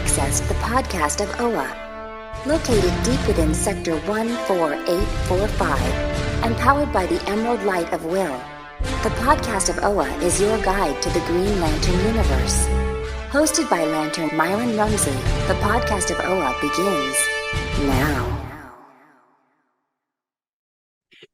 access the podcast of OA. Located deep within Sector 14845 and powered by the Emerald Light of Will, the podcast of OA is your guide to the Green Lantern universe. Hosted by Lantern Myron Rumsey, the podcast of OA begins now.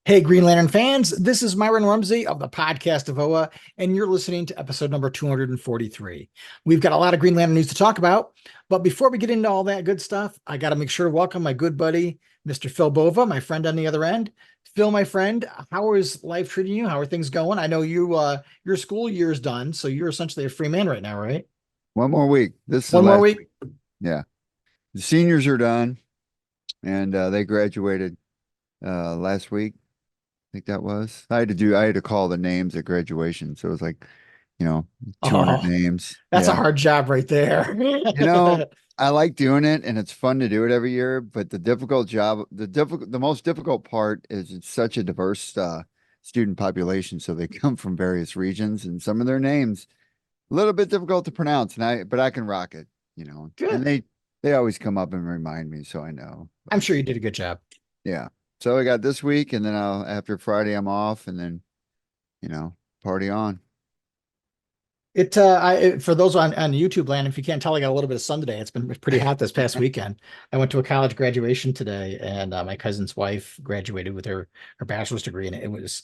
Hey, Green Lantern fans, this is Myron Rumsey of the podcast of OA, and you're listening to episode number 243. We've got a lot of Green Lantern news to talk about, but before we get into all that good stuff, I got to make sure to welcome my good buddy, Mr. Phil Bova, my friend on the other end. Phil, my friend, how is life treating you? How are things going? I know your school year's done, so you're essentially a free man right now, right? One more week. This is one more week. Yeah. The seniors are done, and they graduated last week. I think that was. I had to call the names at graduation. So it was like, 200 names. That's a hard job right there. I like doing it and it's fun to do it every year, but the most difficult part is it's such a diverse student population. So they come from various regions and some of their names a little bit difficult to pronounce. But I can rock it, Good. And they always come up and remind me. So I know. I'm sure you did a good job. Yeah. So I got this week, and then after Friday I'm off, and then, party on. For those on YouTube land, if you can't tell, I got a little bit of sun today. It's been pretty hot this past weekend. I went to a college graduation today, and my cousin's wife graduated with her bachelor's degree, and it was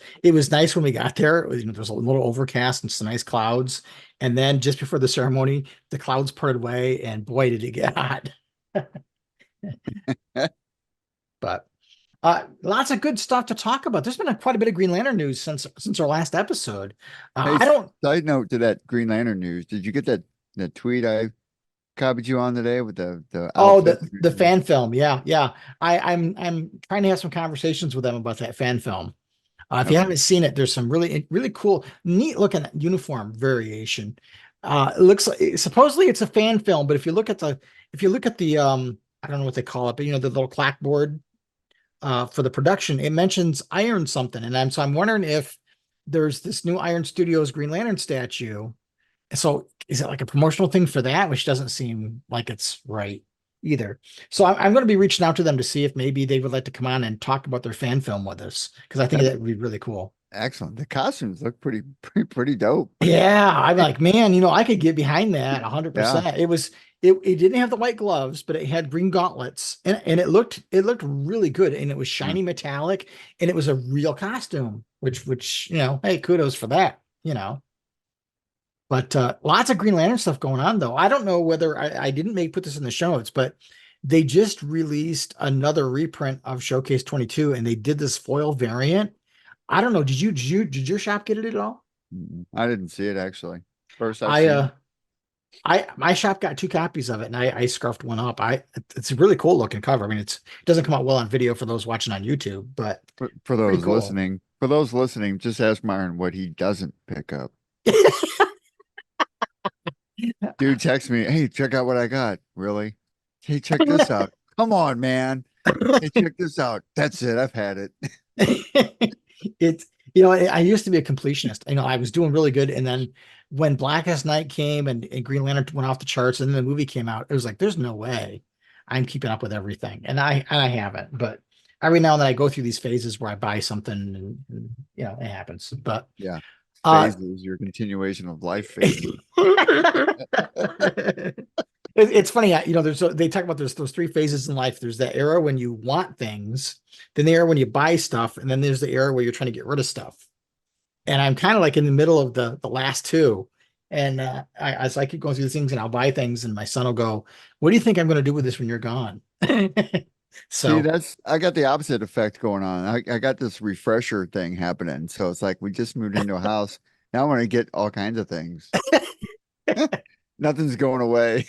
nice when we got there. It was, there was a little overcast and some nice clouds, and then just before the ceremony, the clouds parted away, and boy, did it get hot. But lots of good stuff to talk about. There's been quite a bit of Green Lantern news since our last episode. Side note to that Green Lantern news. Did you get that tweet I copied you on today with the fan film? Yeah. I'm trying to have some conversations with them about that fan film. If you haven't seen it, there's some really cool, neat looking uniform variation. It looks like supposedly it's a fan film, but if you look at the I don't know what they call it, but the little clapboard. For the production, it mentions Iron something, and I'm wondering if there's this new Iron Studios Green Lantern statue. So is it like a promotional thing for that, which doesn't seem like it's right either. So I'm going to be reaching out to them to see if maybe they would like to come on and talk about their fan film with us, because I think that would be really cool. Excellent. The costumes look pretty dope. Yeah, I'm like, man, I could get behind that 100%. Yeah. It didn't have the white gloves, but it had green gauntlets, and it looked really good, and it was shiny metallic, and it was a real costume, which hey, kudos for that, But lots of Green Lantern stuff going on, though. I don't know whether I didn't put this in the show notes, but they just released another reprint of Showcase 22, and they did this foil variant. I don't know. Did your shop get it at all? I didn't see it actually. First my shop got 2 copies of it, and I scarfed one up. It's a really cool looking cover. I mean, it doesn't come out well on video for those watching on YouTube, but for those listening, just ask Myron what he doesn't pick up. Dude, text me, hey, check out what I got. Really? Hey, check this out. Come on, man. Hey, check this out. That's it. I've had it. I used to be a completionist. I was doing really good, and then when Blackest Night came and Green Lantern went off the charts, and then the movie came out, it was like, there's no way I'm keeping up with everything, and I haven't. But every now and then I go through these phases where I buy something, and it happens. But yeah, phases, your continuation of life phases. It's funny, they talk about there's those 3 phases in life. There's that era when you want things, then the era when you buy stuff, and then there's the era where you're trying to get rid of stuff. And I'm kind of like in the middle of the last 2. And as I keep going through the things, and I'll buy things, and my son will go, "What do you think I'm going to do with this when you're gone?" So see, I got the opposite effect going on. I got this refresher thing happening. So it's like we just moved into a house. Now I want to get all kinds of things. Nothing's going away.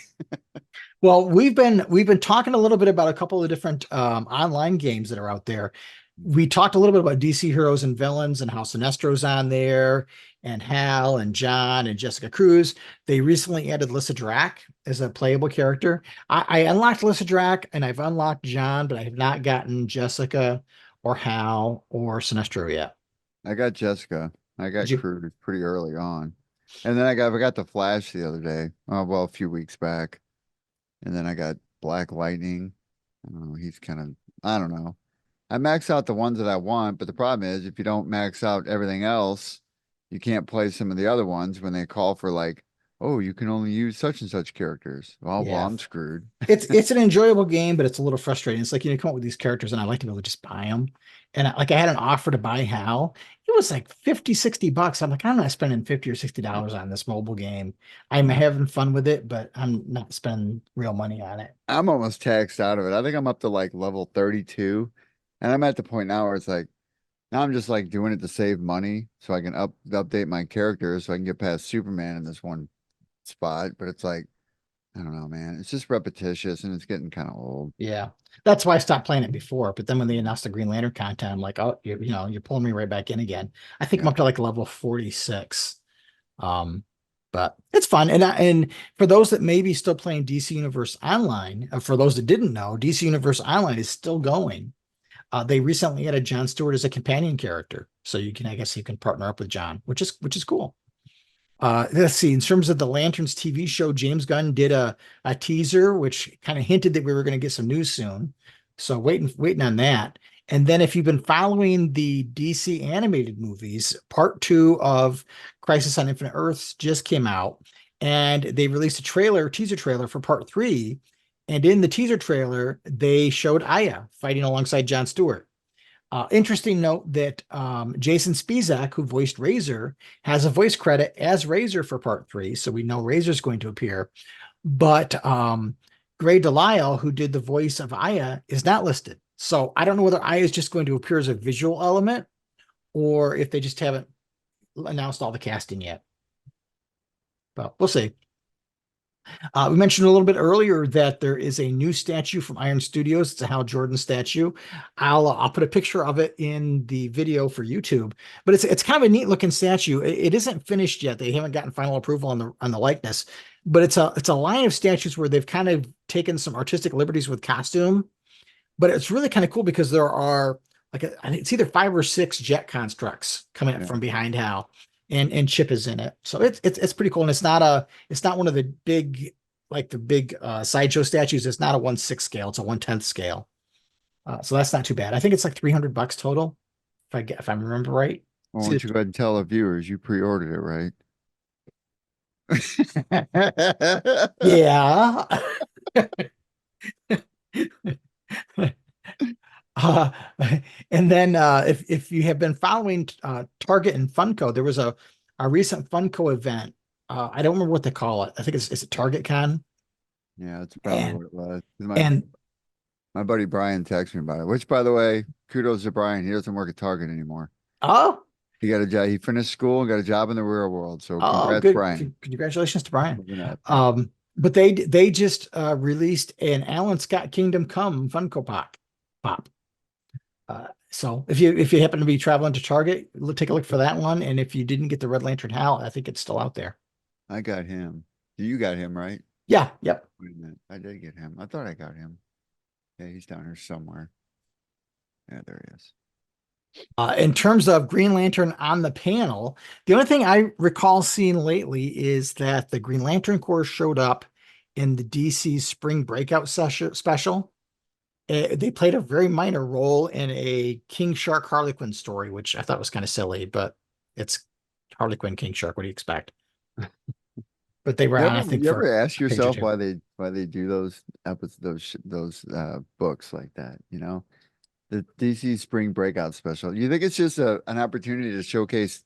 Well, we've been talking a little bit about a couple of different online games that are out there. We talked a little bit about DC Heroes and Villains and how Sinestro's on there, and Hal and John and Jessica Cruz. They recently added Lyssa Drac as a playable character. I unlocked Lyssa Drac, and I've unlocked John, but I have not gotten Jessica or Hal or Sinestro yet. I got Jessica. I got Cruz pretty early on. And then I got the Flash the other day. Oh, well, a few weeks back. And then I got Black Lightning. I don't know, he's kind of, I don't know. I max out the ones that I want, but the problem is if you don't max out everything else, you can't play some of the other ones when they call for like, oh, you can only use such and such characters. Well, Yeah. I'm screwed. It's an enjoyable game, but it's a little frustrating. It's like, you come up with these characters and I like to be able to just buy them. And like I had an offer to buy Hal. It was like 50, $60. I'm like, I'm not spending 50 or $60 on this mobile game. I'm having fun with it, but I'm not spending real money on it. I'm almost taxed out of it. I think I'm up to like level 32. And I'm at the point now where it's like, now I'm just like doing it to save money so I can update my characters so I can get past Superman in this one spot. But it's like, I don't know, man. It's just repetitious and it's getting kind of old. Yeah. That's why I stopped playing it before. But then when they announced the Green Lantern content, I'm like, oh, you're pulling me right back in again. I think I'm Yeah. up to like level 46. Um, but it's fun. And for those that may be still playing DC Universe Online, for those that didn't know, DC Universe Online is still going. They recently added John Stewart as a companion character, so I guess you can partner up with John, which is cool. Let's see. In terms of the Lanterns TV show, James Gunn did a teaser, which kind of hinted that we were going to get some news soon. So waiting on that. And then if you've been following the DC animated movies, part 2 of Crisis on Infinite Earths just came out, and they released a teaser trailer for part 3. And in the teaser trailer, they showed Aya fighting alongside John Stewart. Interesting note that Jason Spizak, who voiced Razor, has a voice credit as Razor for part 3, so we know Razor's going to appear. But Gray Delisle, who did the voice of Aya, is not listed. So I don't know whether Aya is just going to appear as a visual element or if they just haven't announced all the casting yet. But we'll see. We mentioned a little bit earlier that there is a new statue from Iron Studios. It's a Hal Jordan statue. I'll put a picture of it in the video for YouTube, but it's kind of a neat looking statue. It isn't finished yet. They haven't gotten final approval on the likeness, but it's a line of statues where they've kind of taken some artistic liberties with costume, but it's really kind of cool because there are I think it's either 5 or 6 jet constructs coming up from behind Hal. And Chip is in it, so it's pretty cool. And it's not one of the big sideshow statues. It's not a 1/6 scale; it's a 1/10 scale. So that's not too bad. I think it's like $300 total, if I remember right. Well, why don't you go ahead and tell the viewers you pre-ordered it, right? Yeah. Uh, and then if you have been following Target and Funko, there was a recent Funko event. I don't remember what they call it. I think it's Target Con. Yeah, that's probably what it was. And My buddy Brian texted me about it, which, by the way, kudos to Brian. He doesn't work at Target anymore. oh, He got a job. He finished school and got a job in the real world. So congrats, good. Brian. Congratulations to Brian. Moving up. But they just released an Alan Scott Kingdom Come Funko Pop. So if you happen to be traveling to Target, take a look for that one. And if you didn't get the Red Lantern Hal, I think it's still out there. I got him. You got him, right? Yeah. Yep. Wait a minute. I did get him. I thought I got him. Yeah, he's down here somewhere. Yeah, there he is. In terms of Green Lantern on the panel, the only thing I recall seeing lately is that the Green Lantern Corps showed up in the DC Spring Breakout special. They played a very minor role in a King Shark Harley Quinn story, which I thought was kind of silly, but it's Harley Quinn King Shark. What do you expect? But they were on, I think. You ever ask yourself 2. why they do those episodes, those books like that? The DC Spring Breakout special. You think it's just an opportunity to showcase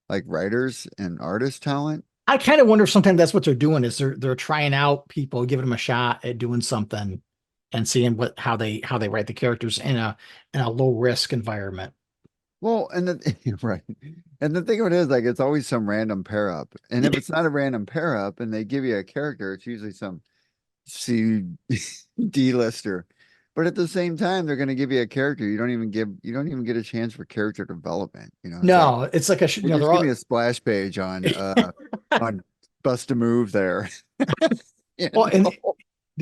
like writers and artist talent? I kind of wonder if sometimes that's what they're doing is they're trying out people, giving them a shot at doing something and seeing how they write the characters in a low risk environment. Well, right. And the thing of it is, like, it's always some random pair up. And if it's not a random pair up and they give you a character, it's usually some D-lister. But at the same time, they're going to give you a character. You don't even get a chance for character development. It's like just give me a splash page on on Bust a Move there. Well, and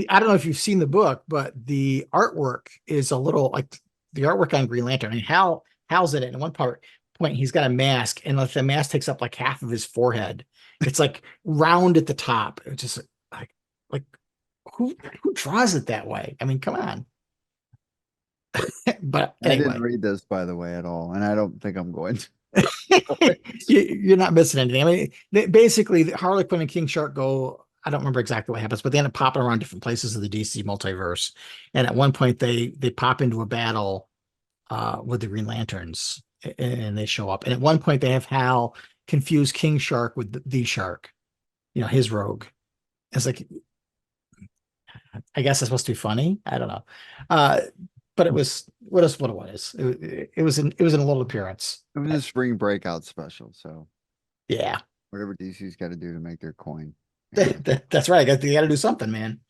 I don't know if you've seen the book, but the artwork is a little like the artwork on Green Lantern. I mean, Hal's in it. In one point, he's got a mask, and the mask takes up like half of his forehead. It's like round at the top. It's just like who draws it that way? I mean, come on. But I didn't anyway, read this, by the way, at all, and I don't think I'm going to. you're not missing anything. I mean, basically, Harley Quinn and King Shark go. I don't remember exactly what happens, but they end up popping around different places of the DC multiverse. And at one point, they pop into a battle with the Green Lanterns, and they show up. And at one point, they have Hal confuse King Shark with the Shark, his rogue. It's like, I guess it's supposed to be funny. I don't know. But it was what it was. It was a little appearance. It was a spring breakout special, so Yeah. whatever DC's got to do to make their coin. That's right. You got to do something, man.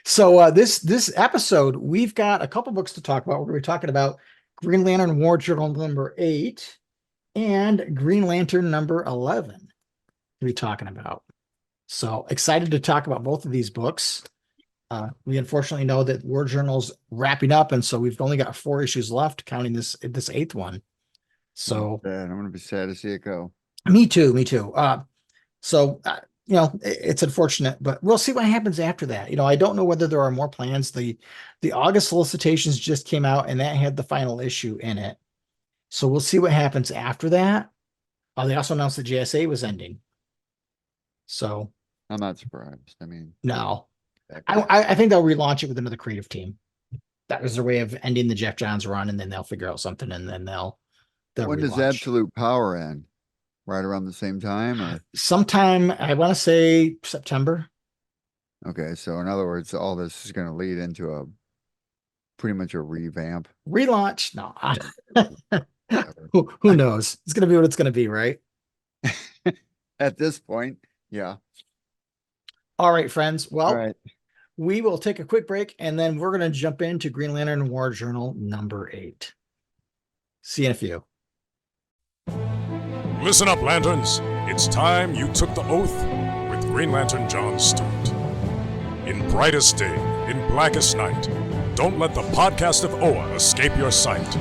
So this episode, we've got a couple books to talk about. We're going to be talking about Green Lantern War Journal number 8 and Green Lantern number 11. To be talking about. So excited to talk about both of these books. We unfortunately know that War Journal's wrapping up, and so we've only got 4 issues left, counting this 8th one. So I'm going to be sad to see it go. Me too. So it's unfortunate, but we'll see what happens after that. I don't know whether there are more plans. The August solicitations just came out, and that had the final issue in it. So we'll see what happens after that. They also announced that JSA was ending. So I'm not surprised. I mean, no, I think they'll relaunch it with another creative team. That was their way of ending the Jeff Johns run, and then they'll figure out something, and then they'll when relaunch. does Absolute Power end? Right around the same time, or sometime, I want to say September. Okay, so in other words, all this is going to lead into a pretty much a revamp. Relaunch? No. Who knows? It's going to be what it's going to be, right? At this point, yeah. All right, friends. Well, all right. We will take a quick break, and then we're going to jump into Green Lantern War Journal number 8. See you in a few. Listen up, Lanterns. It's time you took the oath with Green Lantern John Stewart. In brightest day, in blackest night, don't let the podcast of Oa escape your sight.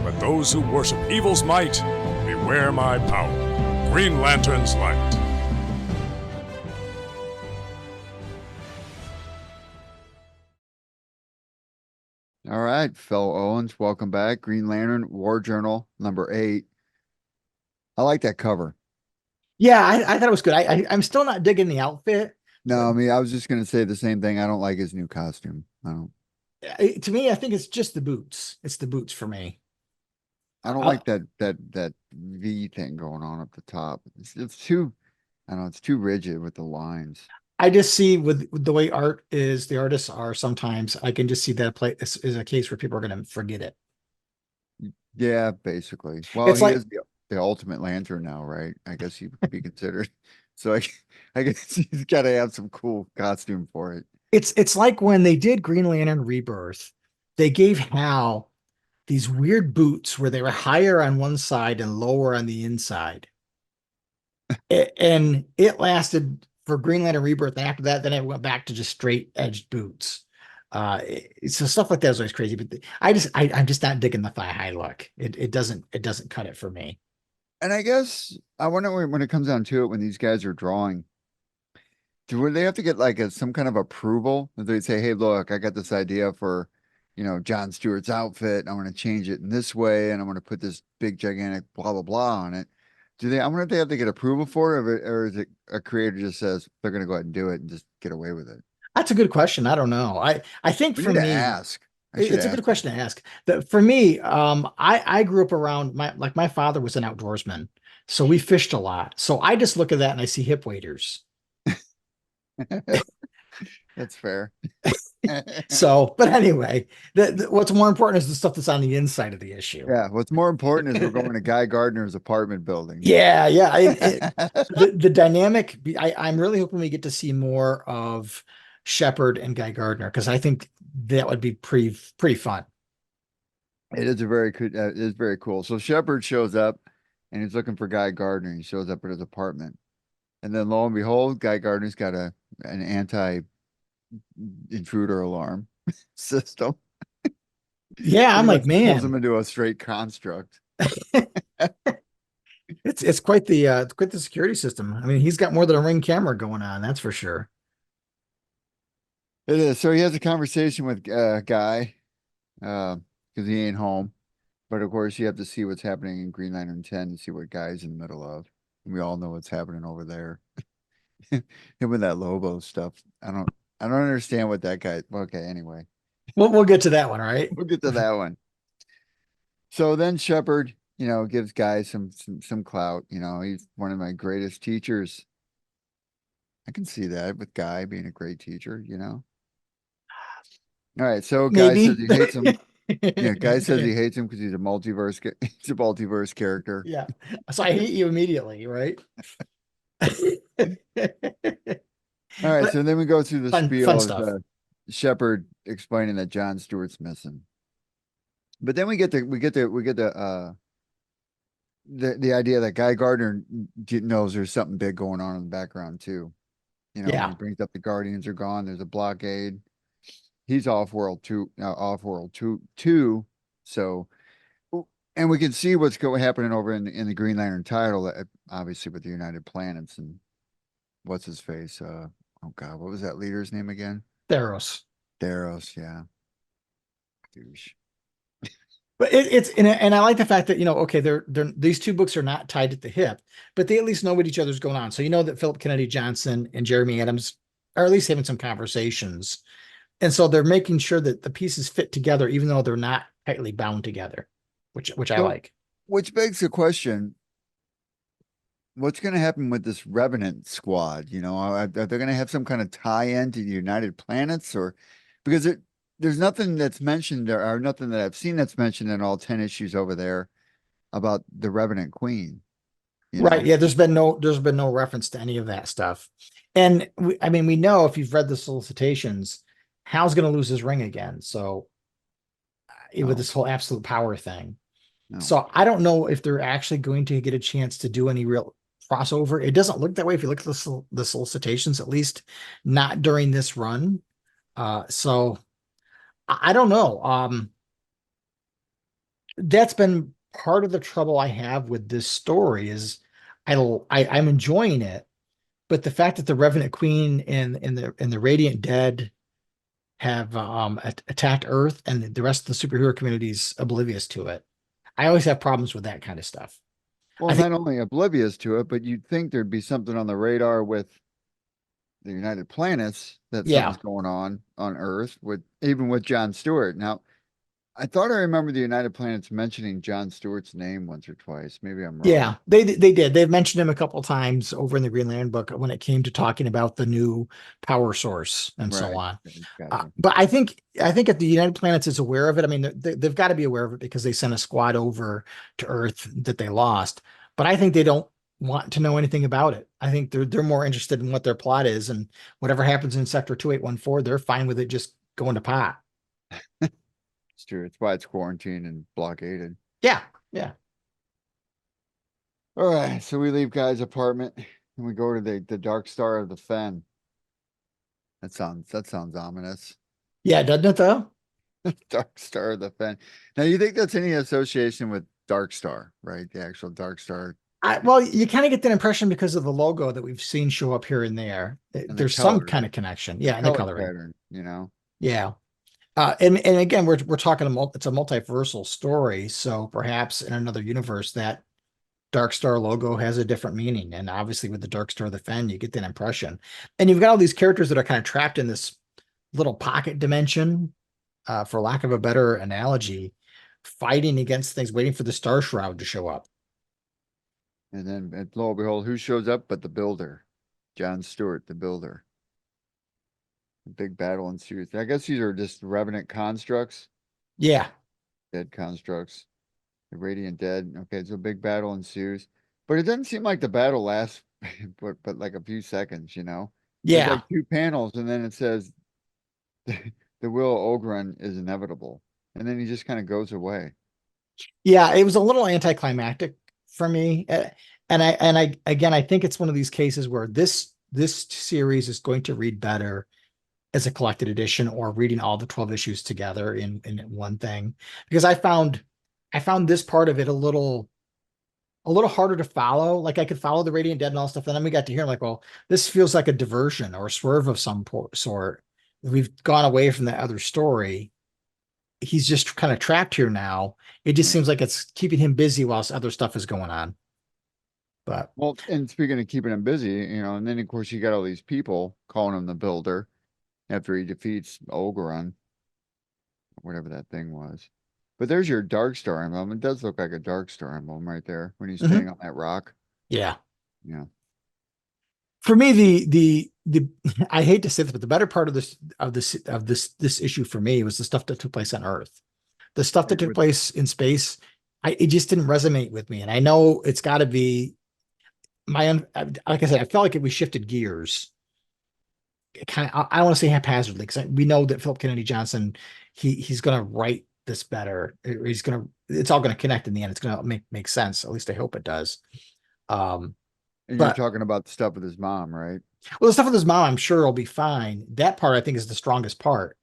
Let those who worship evil's might beware my power. Green Lantern's light. All right, fellow Owens, welcome back. Green Lantern War Journal number 8. I like that cover. Yeah, I thought it was good. I'm still not digging the outfit. No, I mean, I was just going to say the same thing. I don't like his new costume. I don't. To me, I think it's just the boots. It's the boots for me. I don't like that V thing going on up the top. It's too, I don't know, it's too rigid with the lines. I just see with the way the artists are sometimes, I can just see that is a case where people are going to forget it. Yeah, basically. Well, it's like is the ultimate lantern now, right? I guess he could be considered. So I guess he's got to have some cool costume for it. It's like when they did Green Lantern Rebirth, they gave Hal these weird boots where they were higher on one side and lower on the inside. And it lasted for Green Lantern Rebirth. And after that, then it went back to just straight edged boots. So stuff like that is always crazy, but I'm just not digging the thigh high look. It doesn't cut it for me. And I guess I wonder when it comes down to it, when these guys are drawing, do they have to get like some kind of approval? That they say, hey, look, I got this idea for, John Stewart's outfit. I'm going to change it in this way, and I'm going to put this big gigantic blah blah blah on it. I wonder if they have to get approval for it, or is it a creator just says they're going to go ahead and do it and just get away with it? That's a good question. I don't know. I think for me, ask. It's a good question to ask. For me, I grew up around my father was an outdoorsman, so we fished a lot. So I just look at that and I see hip waders. That's fair. So, but anyway, what's more important is the stuff that's on the inside of the issue. Yeah, what's more important is we're going to Guy Gardner's apartment building. Yeah. The dynamic. I'm really hoping we get to see more of Shepard and Guy Gardner, because I think that would be pretty fun. It is it is very cool. So Shepard shows up and he's looking for Guy Gardner. He shows up at his apartment, and then lo and behold, Guy Gardner's got an anti-intruder alarm system. Yeah, I'm like, man, pulls him into a straight construct. It's quite the security system. I mean, he's got more than a Ring camera going on, that's for sure. It is. So he has a conversation with Guy, because he ain't home. But of course, you have to see what's happening in Green Lantern 10 to see what Guy's in the middle of. And we all know what's happening over there. Him with that Lobo stuff. I don't understand what that guy. Okay, anyway, We'll get to that one, right? we'll get to that one. So then Shepard, gives Guy some clout. He's one of my greatest teachers. I can see that with Guy being a great teacher. All right, so Guy says Maybe. he hates him. Yeah, Guy says he hates him because he's a multiverse character. Yeah. So I hate you immediately, right? All right, But so then we go through the fun spiel of stuff. Shepard explaining that John Stewart's missing. But then we get the idea that Guy Gardner knows there's something big going on in the background too. When Yeah. he brings up the Guardians are gone, there's a blockade. He's off world two. So, and we can see what's happening over in the Green Lantern title, obviously with the United Planets and what's his face. Oh God, what was that leader's name again? Theros. Theros, yeah. Douche. But it's and I like the fact that okay, they're these two books are not tied at the hip, but they at least know what each other's going on. So that Philip Kennedy Johnson and Jeremy Adams are at least having some conversations, and so they're making sure that the pieces fit together, even though they're not tightly bound together, which I like. Which begs the question: what's going to happen with this Revenant squad? Are they going to have some kind of tie-in to the United Planets, or because there's nothing that's mentioned or nothing that I've seen that's mentioned in all 10 issues over there about the Revenant Queen. Right. Yeah. There's been no reference to any of that stuff. And we know if you've read the solicitations, Hal's going to lose his ring again. So with this whole absolute power thing. No. So I don't know if they're actually going to get a chance to do any real crossover. It doesn't look that way if you look at the solicitations, at least not during this run. So I don't know. That's been part of the trouble I have with this story is I'm enjoying it, but the fact that the Revenant Queen and the Radiant Dead have attacked Earth and the rest of the superhero community is oblivious to it. I always have problems with that kind of stuff. Well, not only oblivious to it, but you'd think there'd be something on the radar with the United Planets that something's going on Earth even with John Stewart. Now, I thought I remember the United Planets mentioning John Stewart's name once or twice. Maybe I'm wrong. Yeah, they did. They've mentioned him a couple of times over in the Green Lantern book when it came to talking about the new power source and so on. Gotcha. But I think if the United Planets is aware of it, they've got to be aware of it because they sent a squad over to Earth that they lost. But I think they don't want to know anything about it. I think they're more interested in what their plot is, and whatever happens in Sector 2814, they're fine with it just going to pot. It's true. It's why it's quarantined and blockaded. Yeah. All right, so we leave Guy's apartment and we go to the Dark Star of the Fen. That sounds ominous. Yeah, doesn't it though? Dark Star of the Fen. Now, you think that's any association with Dark Star, right? The actual Dark Star. Well, you kind of get that impression because of the logo that we've seen show up here and there. There's some kind of connection. Yeah, and the coloring. Pattern, Yeah. And again, we're talking it's a multiversal story, so perhaps in another universe that Dark Star logo has a different meaning. And obviously with the Dark Star of the Fen, you get that impression. And you've got all these characters that are kind of trapped in this little pocket dimension, for lack of a better analogy, fighting against things, waiting for the Star Shroud to show up. And then, lo and behold, who shows up but the Builder? John Stewart, the Builder. The big battle ensues. I guess these are just Revenant constructs. Yeah. Dead constructs. The Radiant Dead. Okay, so a big battle ensues. But it doesn't seem like the battle lasts but like a few seconds, Yeah. There's like 2 panels, and then it says the will of Ogren is inevitable. And then he just kind of goes away. Yeah, it was a little anticlimactic for me. And I think it's one of these cases where this series is going to read better as a collected edition or reading all the 12 issues together in one thing, because I found this part of it a little harder to follow. Like I could follow the Radiant Dead and all stuff, and then we got to hear like, well, this feels like a diversion or a swerve of some sort we've gone away from that other story. He's just kind of trapped here now. It just seems like it's keeping him busy whilst other stuff is going on. But Well, and speaking of keeping him busy, you know, and then of course you got all these people calling him the Builder after he defeats Ogeron, whatever that thing was. But there's your Dark Star emblem. It does look like a Dark Star emblem right there when he's standing on that rock. yeah. Yeah. For me, the I hate to say this, but the better part of this issue for me was the stuff that took place on Earth. The stuff that took place in space, it just didn't resonate with me. And I know it's got to be like I said, I felt like we shifted gears. I don't want to say haphazardly, because we know that Philip Kennedy Johnson, he's going to write this better. It's all going to connect in the end. It's going to make sense. At least I hope it does. And you're talking about the stuff with his mom, right? Well, the stuff with his mom, I'm sure will be fine. That part I think is the strongest part.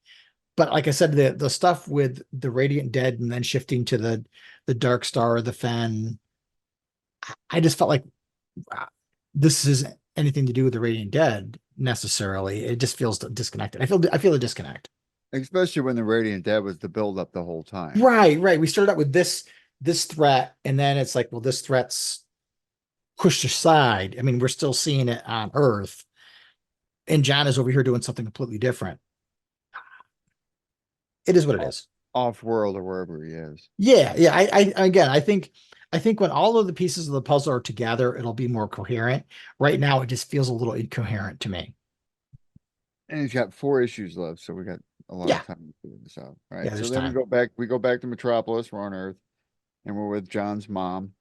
But like I said, the stuff with the Radiant Dead and then shifting to the Dark Star or the Fen, I just felt like this isn't anything to do with the Radiant Dead necessarily. It just feels disconnected. I feel a disconnect. Especially when the Radiant Dead was the build up the whole time. Right. We started out with this threat, and then it's like, well, this threat's pushed aside. I mean, we're still seeing it on Earth, and John is over here doing something completely different. It is what it is. Off world or wherever he is. Yeah. I think when all of the pieces of the puzzle are together, it'll be more coherent. Right now, it just feels a little incoherent to me. And he's got 4 issues left, so we got a lot of time to figure this out. Right. Yeah, so then we go back to Metropolis. We're on Earth, and we're with John's mom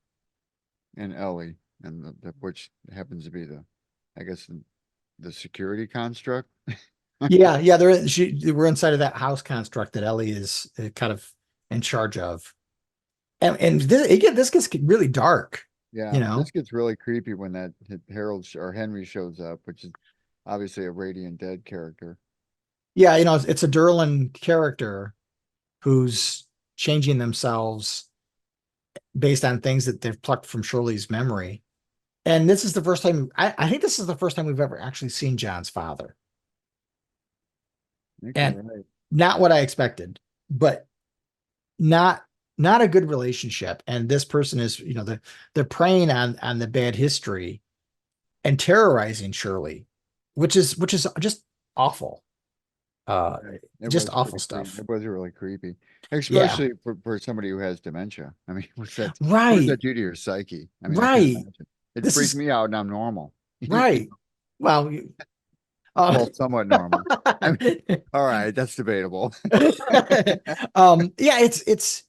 and Ellie, and which happens to be the security construct. Yeah, we're inside of that house construct that Ellie is kind of in charge of, and this gets really dark. Yeah, this gets really creepy when that Harold or Henry shows up, which is obviously a Radiant Dead character. Yeah, it's a Durlan character who's changing themselves based on things that they've plucked from Shirley's memory. And this is the first time, I think this is the first time we've ever actually seen John's father. And not what I expected, but not a good relationship. And this person is, they're preying on the bad history and terrorizing Shirley, which is just awful. Just awful stuff. It was really creepy, especially for somebody who has dementia. I mean, what's that? Right. What does that do to your psyche? I mean, right. It freaks me out, and I'm normal. Right. Well, somewhat normal. I mean, all right, that's debatable. Yeah, it's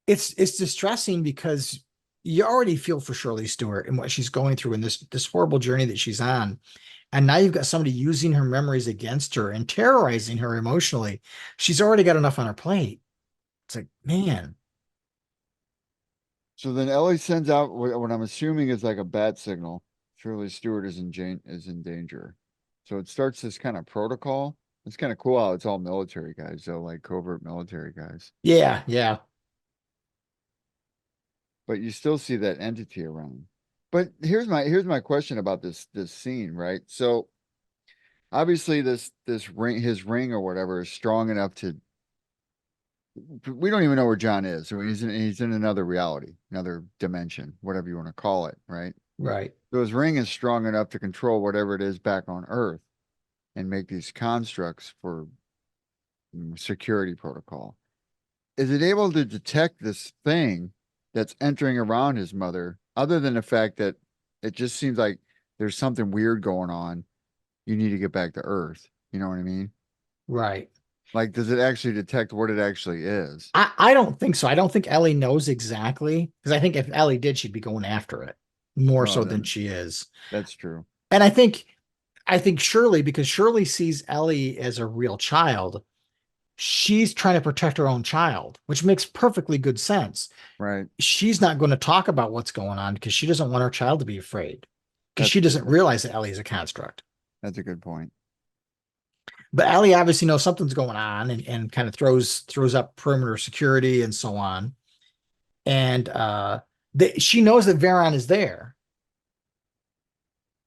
distressing because you already feel for Shirley Stewart and what she's going through in this horrible journey that she's on. And now you've got somebody using her memories against her and terrorizing her emotionally. She's already got enough on her plate. It's like, man. So then Ellie sends out what I'm assuming is like a bat signal. Shirley Stewart is in danger. So it starts this kind of protocol. It's kind of cool how it's all military guys, though, like covert military guys. Yeah. But you still see that entity around. But here's my question about this scene, right? So obviously this ring, his ring or whatever, is strong enough to. We don't even know where John is. So he's in another reality, another dimension, whatever you want to call it, right? Right. So his ring is strong enough to control whatever it is back on Earth and make these constructs for security protocol. Is it able to detect this thing that's entering around his mother, other than the fact that it just seems like there's something weird going on? You need to get back to Earth. You know what I mean? Right. Like, does it actually detect what it actually is? I don't think so. I don't think Ellie knows exactly, because I think if Ellie did, she'd be going after it more than she is. That's true. And I think Shirley, because Shirley sees Ellie as a real child, she's trying to protect her own child, which makes perfectly good sense. Right. She's not going to talk about what's going on because she doesn't want her child to be afraid, because she doesn't realize that Ellie is a construct. That's a good point. But Ellie obviously knows something's going on and kind of throws up perimeter security and so on. And she knows that Varon is there.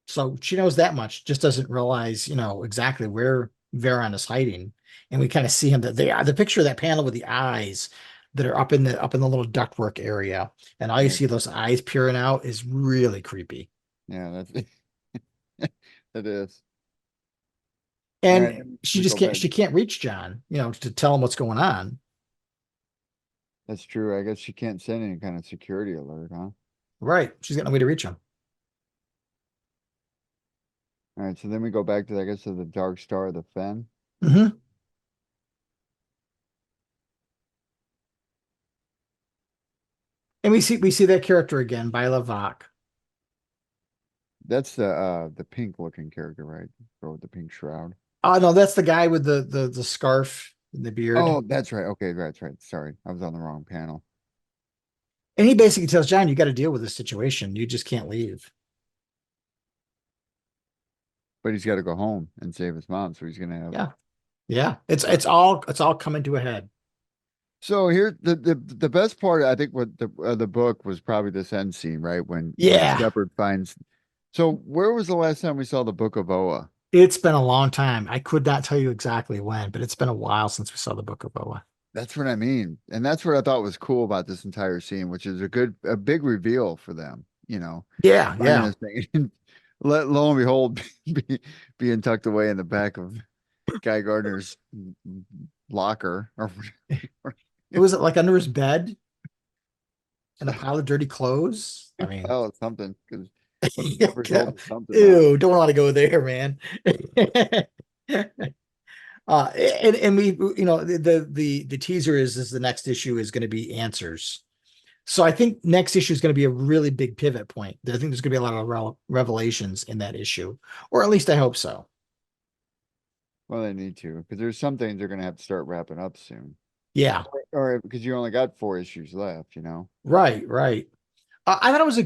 So she knows that much, just doesn't realize, exactly where Varon is hiding, and we kind of see him that the picture of that panel with the eyes that are up in the little ductwork area, and all you see those eyes peering out is really creepy. Yeah, that's it is. And Right, she just can't reach John, to tell him what's going on. That's true. I guess she can't send any kind of security alert, huh? Right. She's got no way to reach him. All right, so then we go back to, I guess, to the Dark Star of the Fen. Mm-hmm. And we see that character again, Byla Vok. That's the pink looking character, right? Girl with the pink shroud. Oh no, that's the guy with the scarf and the beard. Oh, that's right. Okay, that's right. Sorry, I was on the wrong panel. And he basically tells John, you got to deal with this situation. You just can't leave. But he's got to go home and save his mom, so he's gonna have. Yeah. It's all coming to a head. So here, the best part, I think, what the book was probably this end scene, right? When Shepard finds. So where was the last time we saw the Book of Oa? It's been a long time. I could not tell you exactly when, but it's been a while since we saw the Book of Oa. That's what I mean. And that's what I thought was cool about this entire scene, which is a big reveal for them, Yeah. Lo and behold, being tucked away in the back of Guy Gardner's locker. It was like under his bed and a pile of dirty clothes. I mean, something. Because ew, don't want to go there, man. And we, the teaser is the next issue is going to be answers. So I think next issue is going to be a really big pivot point. I think there's going to be a lot of revelations in that issue, or at least I hope so. Well, they need to, because there's some things they're going to have to start wrapping up soon. Yeah. Or because you only got 4 issues left, Right. I thought it was a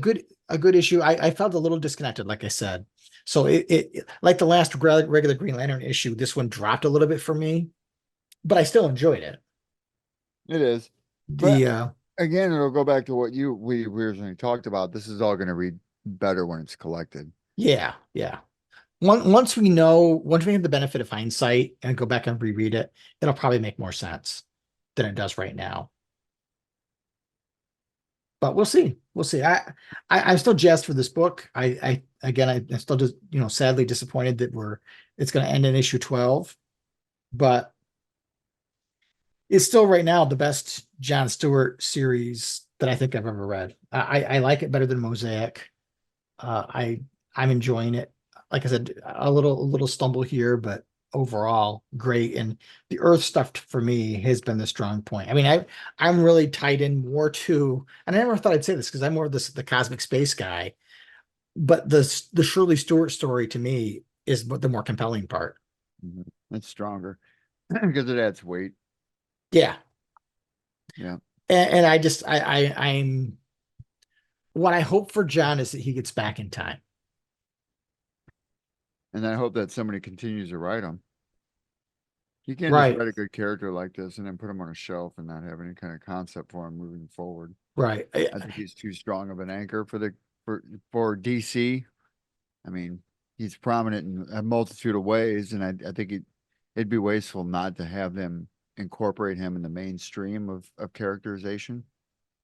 good issue. I felt a little disconnected, like I said. So it like the last regular Green Lantern issue, this one dropped a little bit for me, but I still enjoyed it. It is. But again, it'll go back to what we originally talked about. This is all going to read better when it's collected. Yeah. Once we have the benefit of hindsight and go back and reread it, it'll probably make more sense than it does right now. But we'll see. I'm still jazzed for this book. I'm still just, sadly disappointed that it's going to end in issue 12, but it's still right now the best John Stewart series that I think I've ever read. I like it better than Mosaic. I'm enjoying it. Like I said, a little stumble here, but overall great. And the Earth stuff for me has been the strong point. I mean, I'm really tied in more to, and I never thought I'd say this because I'm more of the cosmic space guy, but the Shirley Stewart story to me is the more compelling part. It's stronger because it adds weight. Yeah. And I'm what I hope for John is that he gets back in time. And I hope that somebody continues to write him. You can't just write a good character like this and then put him on a shelf and not have any kind of concept for him moving forward. Right. I think he's too strong of an anchor for DC. I mean, he's prominent in a multitude of ways, and I think it'd be wasteful not to have them incorporate him in the mainstream of characterization.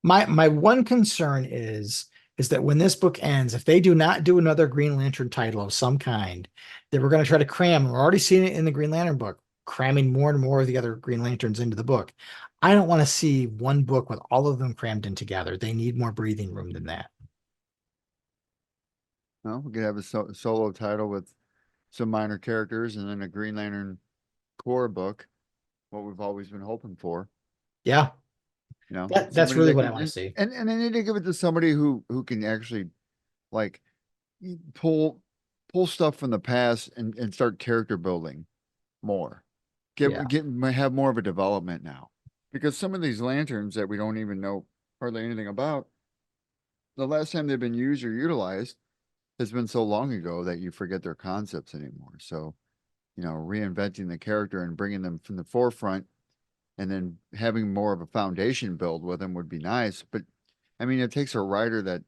My one concern is that when this book ends, if they do not do another Green Lantern title of some kind, that we're going to try to cram. We're already seeing it in the Green Lantern book, cramming more and more of the other Green Lanterns into the book. I don't want to see one book with all of them crammed in together. They need more breathing room than that. Well, we could have a solo title with some minor characters and then a Green Lantern core book, what we've always been hoping for. Yeah. That's really what I want to see. And they need to give it to somebody who can actually like pull stuff from the past and start character building more. Have more of a development now. Because some of these lanterns that we don't even know hardly anything about, the last time they've been used or utilized has been so long ago that you forget their concepts anymore. So, reinventing the character and bringing them from the forefront and then having more of a foundation build with them would be nice. But I mean, it takes a writer that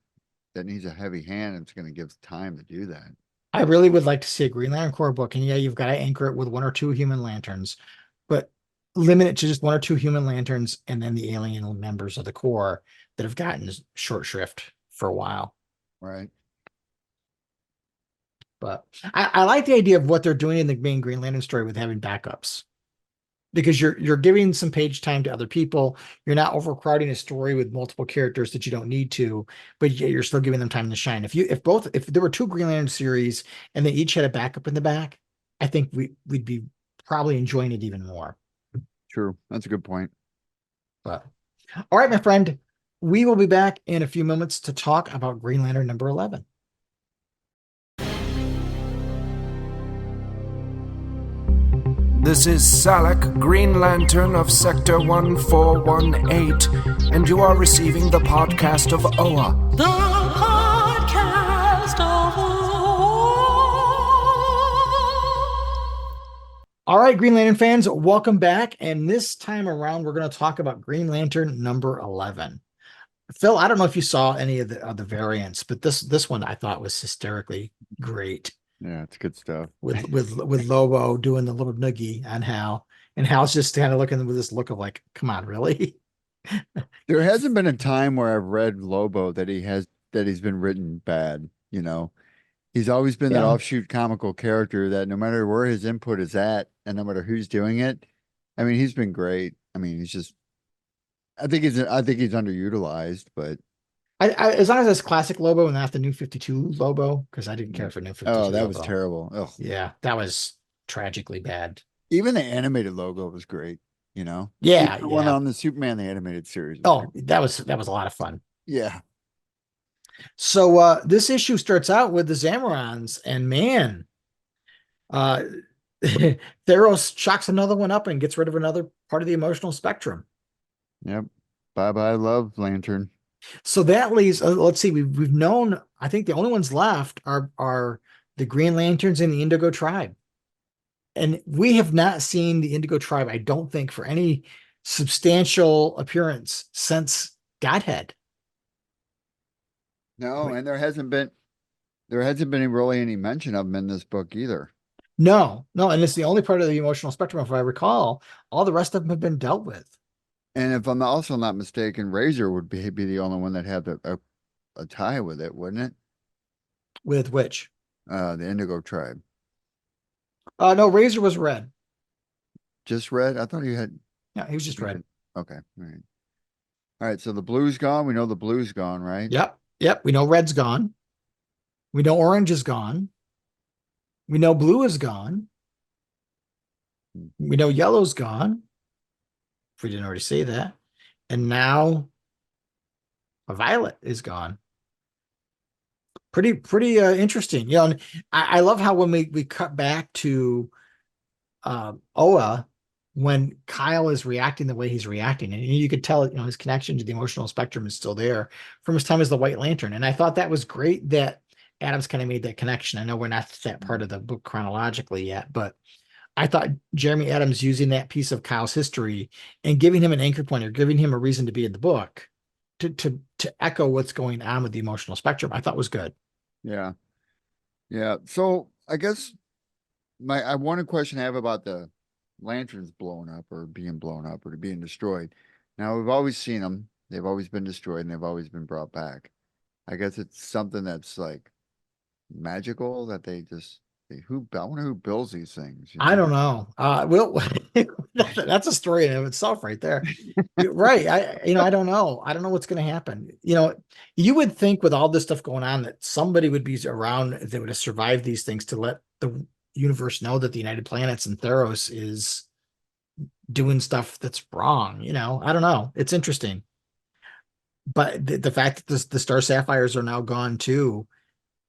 needs a heavy hand and it's going to give time to do that. I really would like to see a Green Lantern Corps book, and yeah, you've got to anchor it with 1 or 2 Human Lanterns, but limit it to just 1 or 2 Human Lanterns, and then the alien members of the Corps that have gotten short shrift for a while. Right. But I like the idea of what they're doing in the main Green Lantern story with having backups, because you're giving some page time to other people. You're not overcrowding a story with multiple characters that you don't need to, but yet you're still giving them time to shine. If there were 2 Green Lantern series and they each had a backup in the back, I think we'd be probably enjoying it even more. True. That's a good point. But all right, my friend, we will be back in a few moments to talk about Green Lantern number 11. This is Salak, Green Lantern of Sector 1418, and you are receiving the podcast of Oa. The podcast of All right, Green Lantern fans, welcome back. And this time around, we're going to talk about Green Lantern number 11. Phil, I don't know if you saw any of the variants, but this one I thought was hysterically great. Yeah, it's good stuff. With Lobo doing the little noogie on Hal, and Hal's just kind of looking with this look of like, come on, really? There hasn't been a time where I've read Lobo that he's been written bad, you know. He's always been that offshoot comical character that no matter where his input is at and no matter who's doing it, I mean, he's been great. I mean, I think he's underutilized, but as long as it's classic Lobo and not the New 52 Lobo, because I didn't care for New 52. Oh, that was Lobo. terrible. Ugh. Yeah, that was tragically bad. Even the animated logo was great, you know? Yeah, the one on the Superman, the animated series. Oh, that was a lot of fun. Yeah. So this issue starts out with the Zamorans, and man, Theros shocks another one up and gets rid of another part of the emotional spectrum. Yep. Bye-bye, love Lantern. So that leaves, let's see, we've known, I think the only ones left are the Green Lanterns and the Indigo Tribe. And we have not seen the Indigo Tribe, I don't think, for any substantial appearance since Godhead. No, and there hasn't been really any mention of them in this book either. No, and it's the only part of the emotional spectrum, if I recall. All the rest of them have been dealt with. And if I'm also not mistaken, Razor would be the only one that had a tie with it, wouldn't it? With which? The Indigo Tribe. No, Razor was red. Just red? I thought he had. Yeah, he was just red. Okay. All right. All right. So the blue's gone. We know the blue's gone, right? Yep. We know red's gone. We know orange is gone. We know blue is gone. We know yellow's gone. If we didn't already say that. And now violet is gone. Pretty interesting. You know, and I love how when we cut back to Oa, when Kyle is reacting the way he's reacting, and you could tell, you know, his connection to the emotional spectrum is still there from his time as the White Lantern. And I thought that was great that Adams kind of made that connection. I know we're not that part of the book chronologically yet, but I thought Jeremy Adams using that piece of Kyle's history and giving him an anchor point or giving him a reason to be in the book to echo what's going on with the emotional spectrum, I thought was good. Yeah. Yeah. So I guess one question I have about the lanterns blowing up or being destroyed. Now we've always seen them. They've always been destroyed and they've always been brought back. I guess it's something that's like magical that I wonder who builds these things. You know? I don't know. That's a story in and of itself right there. Right. I don't know. I don't know what's going to happen. You know, you would think with all this stuff going on that somebody would be around that would have survived these things to let the universe know that the United Planets and Theros is doing stuff that's wrong. You know, I don't know. It's interesting. But the fact that the Star Sapphires are now gone too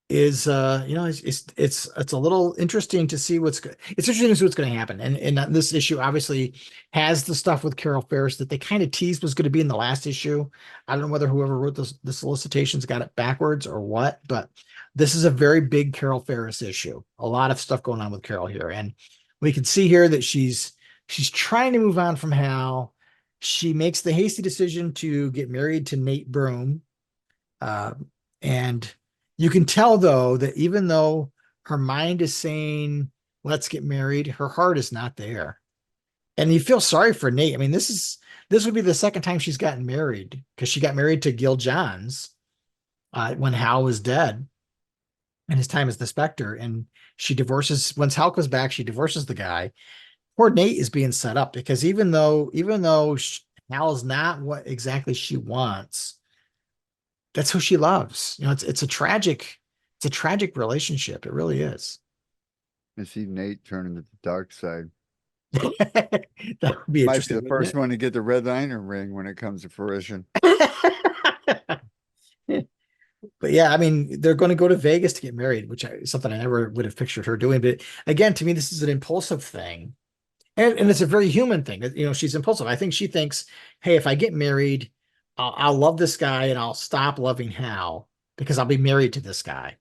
is it's a little interesting to see what's going to happen. And this issue obviously has the stuff with Carol Ferris that they kind of teased was going to be in the last issue. I don't know whether whoever wrote the solicitations got it backwards or what, but this is a very big Carol Ferris issue. A lot of stuff going on with Carol here. And we can see here that she's trying to move on from Hal. She makes the hasty decision to get married to Nate Broom. And you can tell, though, that even though her mind is saying, let's get married. Her heart is not there. And you feel sorry for Nate. I mean, this would be the second time she's gotten married, because she got married to Gil Johns when Hal was dead and his time as the Spectre. And she divorces, once Hal comes back, she divorces the guy. Poor Nate is being set up, because even though Hal is not what exactly she wants, that's who she loves. It's a tragic relationship. It really is. I see Nate turning to the dark side. That would be Might be interesting. the first one to get the Red Lantern ring when it comes to fruition. But yeah, I mean, they're going to go to Vegas to get married, which is something I never would have pictured her doing. But again, to me, this is an impulsive thing. And it's a very human thing. She's impulsive. I think she thinks, hey, if I get married, I'll love this guy and I'll stop loving Hal because I'll be married to this guy.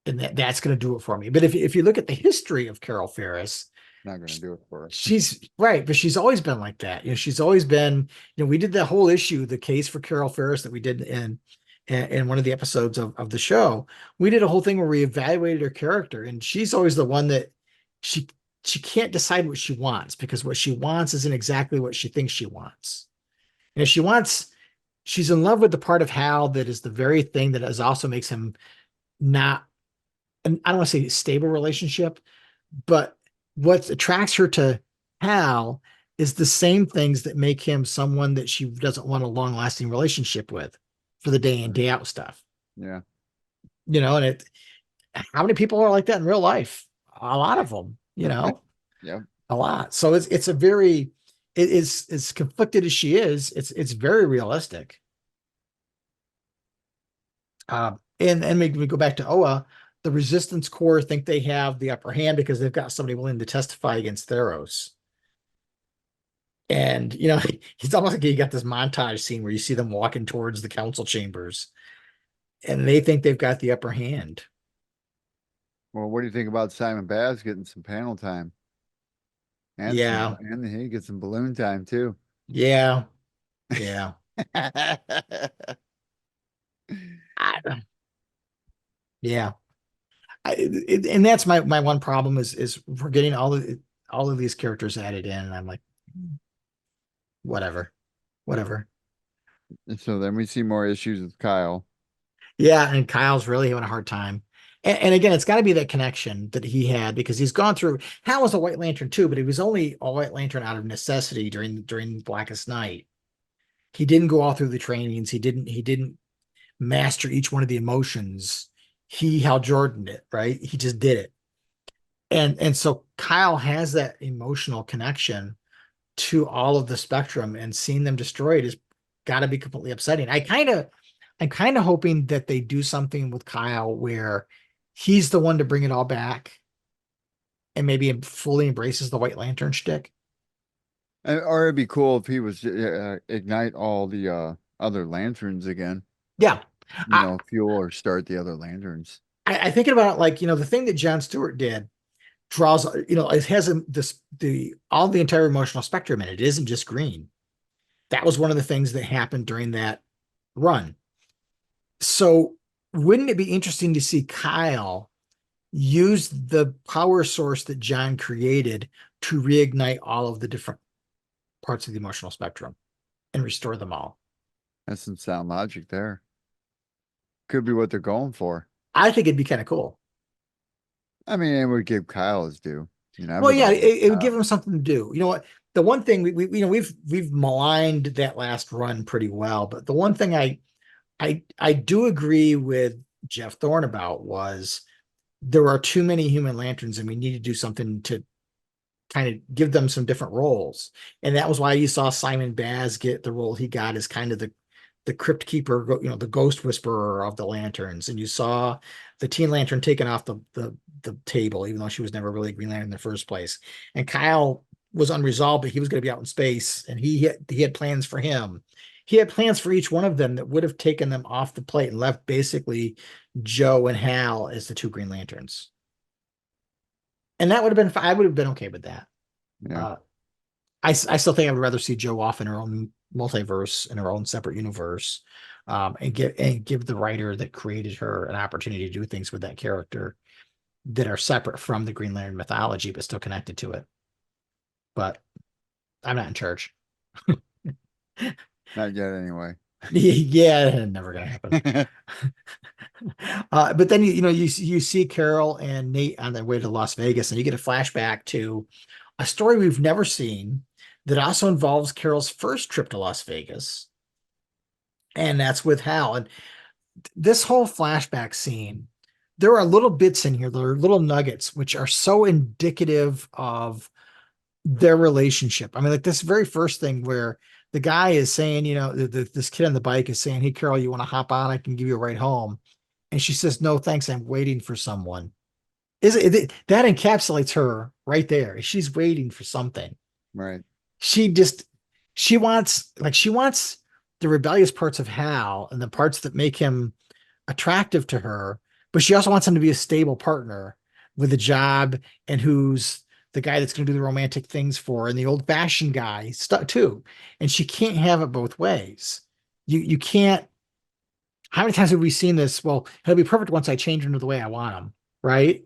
And that's going to do it for me. But if you look at the history of Carol Ferris, Not going to do it for her. she's right, but she's always been like that. She's always been, we did the whole issue, the case for Carol Ferris, that we did in one of the episodes of the show. We did a whole thing where we evaluated her character, and she's always the one that she can't decide what she wants, because what she wants isn't exactly what she thinks she wants. And she's in love with the part of Hal that is the very thing that also makes him not, and I don't want to say stable relationship, but what attracts her to Hal is the same things that make him someone that she doesn't want a long-lasting relationship with, for the day in, day out stuff. Yeah. And how many people are like that in real life? A lot of them, Yeah. a lot. So it's a very, it is as conflicted as she is. It's very realistic. And we go back to Oa. The Resistance Corps think they have the upper hand because they've got somebody willing to testify against Theros. And, it's almost like you got this montage scene where you see them walking towards the council chambers, and they think they've got the upper hand. Well, what do you think about Simon Baz getting some panel time? And Yeah. and he gets some balloon time too. Yeah. Yeah. Yeah. And that's my one problem is we're getting all of these characters added in, and I'm like, whatever. And so then we see more issues with Kyle. Yeah, and Kyle's really having a hard time. And again, it's got to be that connection that he had, because he's gone through. Hal was a White Lantern too, but he was only a White Lantern out of necessity during Blackest Night. He didn't go all through the trainings. He didn't master each one of the emotions. Hal Jordan it, right? He just did it. And so Kyle has that emotional connection to all of the spectrum, and seeing them destroyed has got to be completely upsetting. I'm kind of hoping that they do something with Kyle where he's the one to bring it all back, and maybe fully embraces the White Lantern shtick. Or it'd be cool if he was ignite all the other lanterns again. Yeah. Fuel or start the other lanterns. I thinking about it, like, the thing that John Stewart did draws, it has all the entire emotional spectrum in it. It isn't just green. That was one of the things that happened during that run. So wouldn't it be interesting to see Kyle use the power source that John created to reignite all of the different parts of the emotional spectrum and restore them all? That's some sound logic there. Could be what they're going for. I think it'd be kind of cool. I mean, it would give Kyle his due. Well, yeah, it would give him something to do. You know what? The one thing we've maligned that last run pretty well, but the one thing I do agree with Jeff Thorne about was there are too many Human Lanterns, and we need to do something to kind of give them some different roles. And that was why you saw Simon Baz get the role he got as kind of the Crypt Keeper, the Ghost Whisperer of the Lanterns. And you saw the Teen Lantern taken off the table, even though she was never really a Green Lantern in the first place. And Kyle was unresolved, but he was going to be out in space, and he had plans for him. He had plans for each one of them that would have taken them off the plate and left basically Joe and Hal as the two Green Lanterns. And that would have been, I would have been okay with that. Yeah. I still think I would rather see Joe off in her own multiverse, in her own separate universe, and give the writer that created her an opportunity to do things with that character. that are separate from the Green Lantern mythology, but still connected to it. But I'm not in charge. Not yet, anyway. Yeah, never gonna happen. But then you see Carol and Nate on their way to Las Vegas, and you get a flashback to a story we've never seen that also involves Carol's first trip to Las Vegas, and that's with Hal. And this whole flashback scene, there are little bits in here, there are little nuggets which are so indicative of their relationship. I mean, like this very first thing where the guy is saying, this kid on the bike is saying, "Hey, Carol, you want to hop on? I can give you a ride home." And she says, "No, thanks. I'm waiting for someone." That encapsulates her right there. She's waiting for something. Right. She wants the rebellious parts of Hal and the parts that make him attractive to her, but she also wants him to be a stable partner with a job and who's the guy that's going to do the romantic things for her, and the old fashioned guy stuff too. And she can't have it both ways. You can't. How many times have we seen this? Well, he'll be perfect once I change him to the way I want him. Right.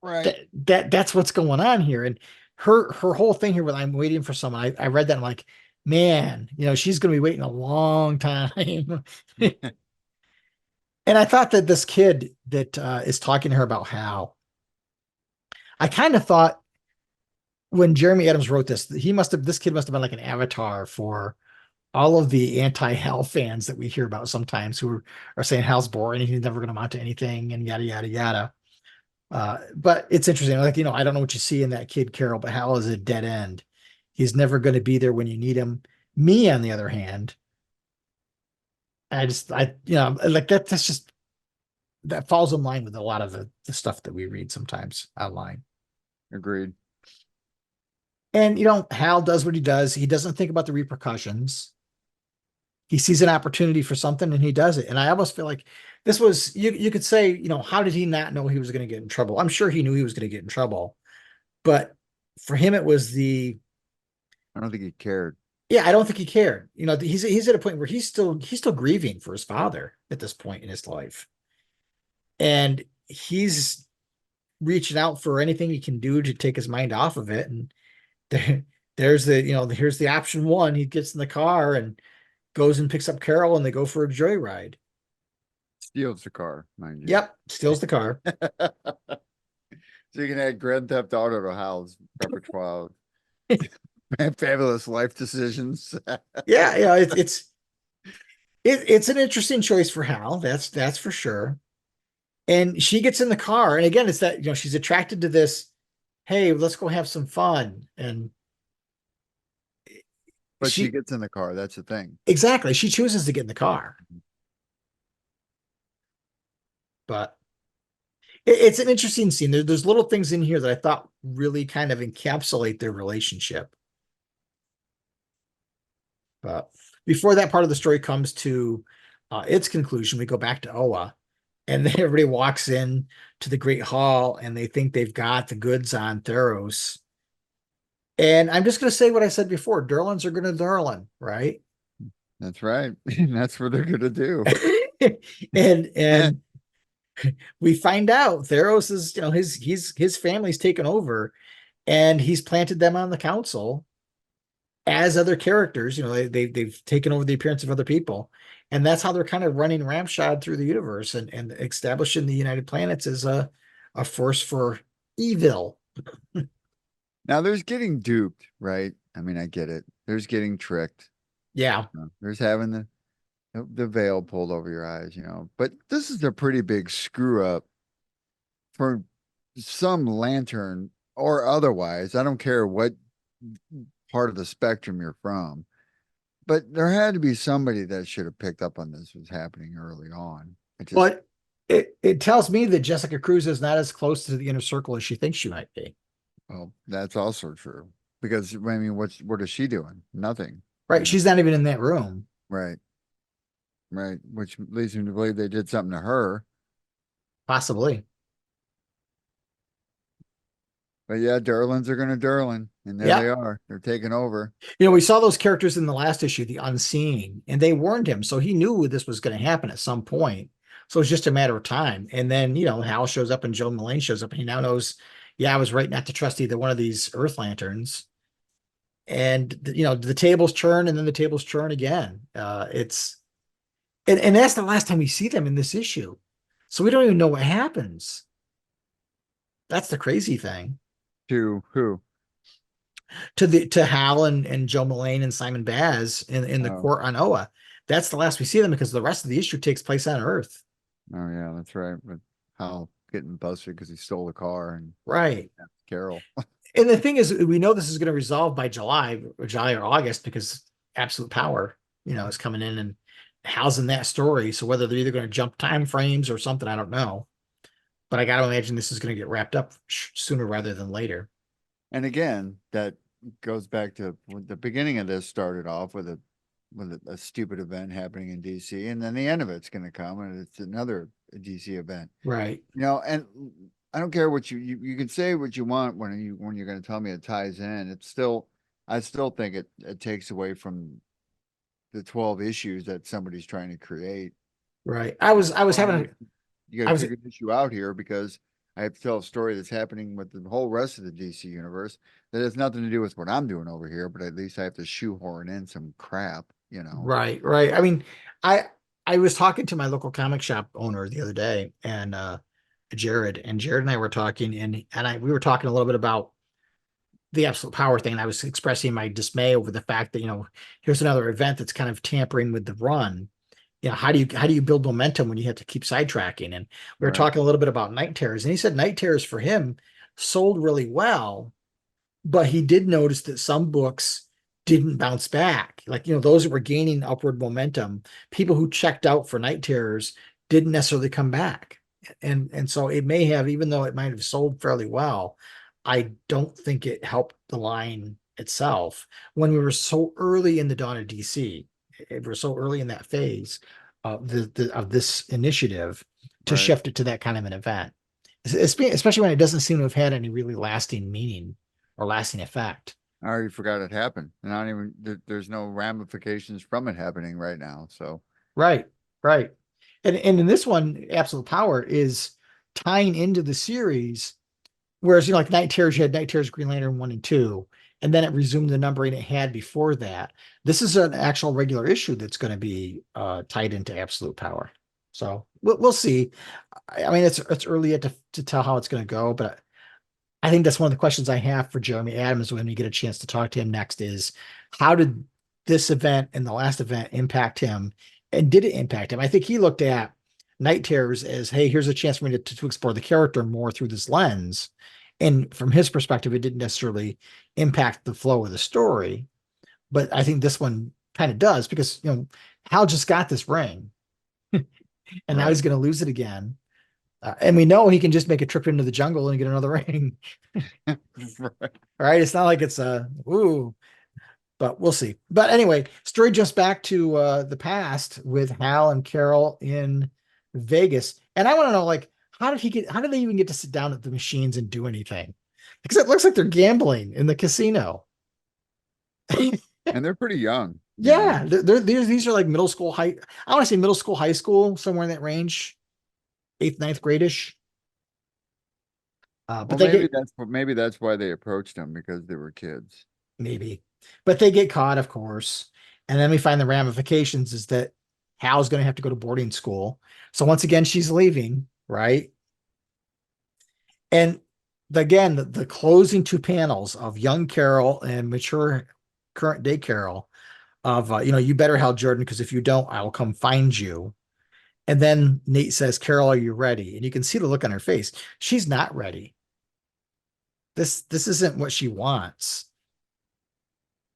Right. That's what's going on here. And her whole thing here with "I'm waiting for someone." I read that. I'm like, man, she's going to be waiting a long time. And I thought that this kid that is talking to her about Hal, I kind of thought when Jeremy Adams wrote this kid must have been like an avatar for all of the anti-Hal fans that we hear about sometimes who are saying Hal's boring and he's never going to amount to anything and yada, yada, yada. But it's interesting. Like, I don't know what you see in that kid, Carol, but Hal is a dead end. He's never going to be there when you need him. Me, on the other hand, like that falls in line with a lot of the stuff that we read sometimes online. Agreed. And, Hal does what he does. He doesn't think about the repercussions. He sees an opportunity for something and he does it. And I almost feel like this was, you could say, how did he not know he was going to get in trouble? I'm sure he knew he was going to get in trouble, but for him, it was I don't think he cared. Yeah, I don't think he cared. He's at a point where he's still grieving for his father at this point in his life. And he's reaching out for anything he can do to take his mind off of it. And here's the option one. He gets in the car and goes and picks up Carol and they go for a joyride. Steals the car, mind you. Yep, steals the car. So you can add Grand Theft Auto to Hal's repertoire. Fabulous life decisions. Yeah, it's an interesting choice for Hal. That's for sure. And she gets in the car, and again, it's that she's attracted to this. Hey, let's go have some fun, but she gets in the car. That's the thing. Exactly, she chooses to get in the car. But it's an interesting scene. There's little things in here that I thought really kind of encapsulate their relationship. But before that part of the story comes to its conclusion, we go back to Oa, and then everybody walks in to the Great Hall, and they think they've got the goods on Theros. And I'm just going to say what I said before: Durlans are going to Durlan, right? That's right. That's what they're going to do. and we find out Theros is his family's taken over, and he's planted them on the council as other characters. They've taken over the appearance of other people, and that's how they're kind of running ramshod through the universe and establishing the United Planets as a force for evil. Now there's getting duped, right? I mean, I get it. There's getting tricked. Yeah. There's having the veil pulled over your eyes, but this is a pretty big screw up for some lantern or otherwise. I don't care what part of the spectrum you're from, but there had to be somebody that should have picked up on this was happening early on. But it tells me that Jessica Cruz is not as close to the inner circle as she thinks she might be. Well, that's also true, because I mean, what is she doing? Nothing. Right. She's not even in that room. Right. Which leads me to believe they did something to her. Possibly. But yeah, Durlans are going to Durlan, and there they are. They're taking over. We saw those characters in the last issue, the Unseen, and they warned him, so he knew this was going to happen at some point. So it's just a matter of time. And then, Hal shows up and Joe Mullane shows up and he now knows, yeah, I was right not to trust either one of these Earth Lanterns. And, the tables turn and then the tables turn again. And that's the last time we see them in this issue. So we don't even know what happens. That's the crazy thing. To who? To Hal and Joe Mullane and Simon Baz in the court on Oa. That's the last we see them because the rest of the issue takes place on Earth. Oh yeah, that's right. But Hal getting busted because he stole the car and right. Carol. And the thing is, we know this is going to resolve by July or August because Absolute Power, is coming in and Hal's in that story. So whether they're either going to jump time frames or something, I don't know. But I got to imagine this is going to get wrapped up sooner rather than later. And again, that goes back to when the beginning of this started off with a stupid event happening in DC, and then the end of it's going to come and it's another DC event, right? And I don't care what you can say what you want when you're going to tell me it ties in. I still think it takes away from the 12 issues that somebody's trying to create. Right. I was having you got to figure this issue out here because I have to tell a story that's happening with the whole rest of the DC universe that has nothing to do with what I'm doing over here, but at least I have to shoehorn in some crap, Right. I mean, I was talking to my local comic shop owner the other day and Jared and I were talking and we were talking a little bit about the Absolute Power thing. And I was expressing my dismay over the fact that, here's another event that's kind of tampering with the run. How do you build momentum when you have to keep sidetracking? And we were talking a little bit about Night Terrors, and he said Night Terrors for him sold really well, but he did notice that some books didn't bounce back. Like, those that were gaining upward momentum, people who checked out for Night Terrors didn't necessarily come back. And so it may have, even though it might have sold fairly well, I don't think it helped the line itself when we were so early in the dawn of DC. We're so early in that phase of this initiative to shift it to that kind of an event, especially when it doesn't seem to have had any really lasting meaning or lasting effect. I already forgot it happened, and there's no ramifications from it happening right now. So right, and in this one, Absolute Power is tying into the series, whereas like Night Terrors, you had Night Terrors, Green Lantern 1 and 2. And then it resumed the numbering it had before that. This is an actual regular issue that's going to be tied into Absolute Power. So we'll see. I mean, it's early yet to tell how it's going to go, but I think that's one of the questions I have for Jeremy Adams when we get a chance to talk to him next is how did this event and the last event impact him? And did it impact him? I think he looked at Night Terrors as, hey, here's a chance for me to explore the character more through this lens. And from his perspective, it didn't necessarily impact the flow of the story. But I think this one kind of does because, Hal just got this ring and now he's going to lose it again. And we know he can just make a trip into the jungle and get another ring. Right. It's not like it's but we'll see. But anyway, story jumps back to the past with Hal and Carol in Vegas. And I want to know, like, how did they even get to sit down at the machines and do anything? Because it looks like they're gambling in the casino. And they're pretty young. Yeah. These are like middle school, I want to say middle school, high school, somewhere in that range. 8th, 9th grade-ish. But maybe that's why they approached them, because they were kids. Maybe. But they get caught, of course. And then we find the ramifications is that Hal's going to have to go to boarding school. So once again, she's leaving, right? And again, the closing two panels of young Carol and mature current day Carol of, you better Hal Jordan, because if you don't, I will come find you. And then Nate says, Carol, are you ready? And you can see the look on her face. She's not ready. This isn't what she wants.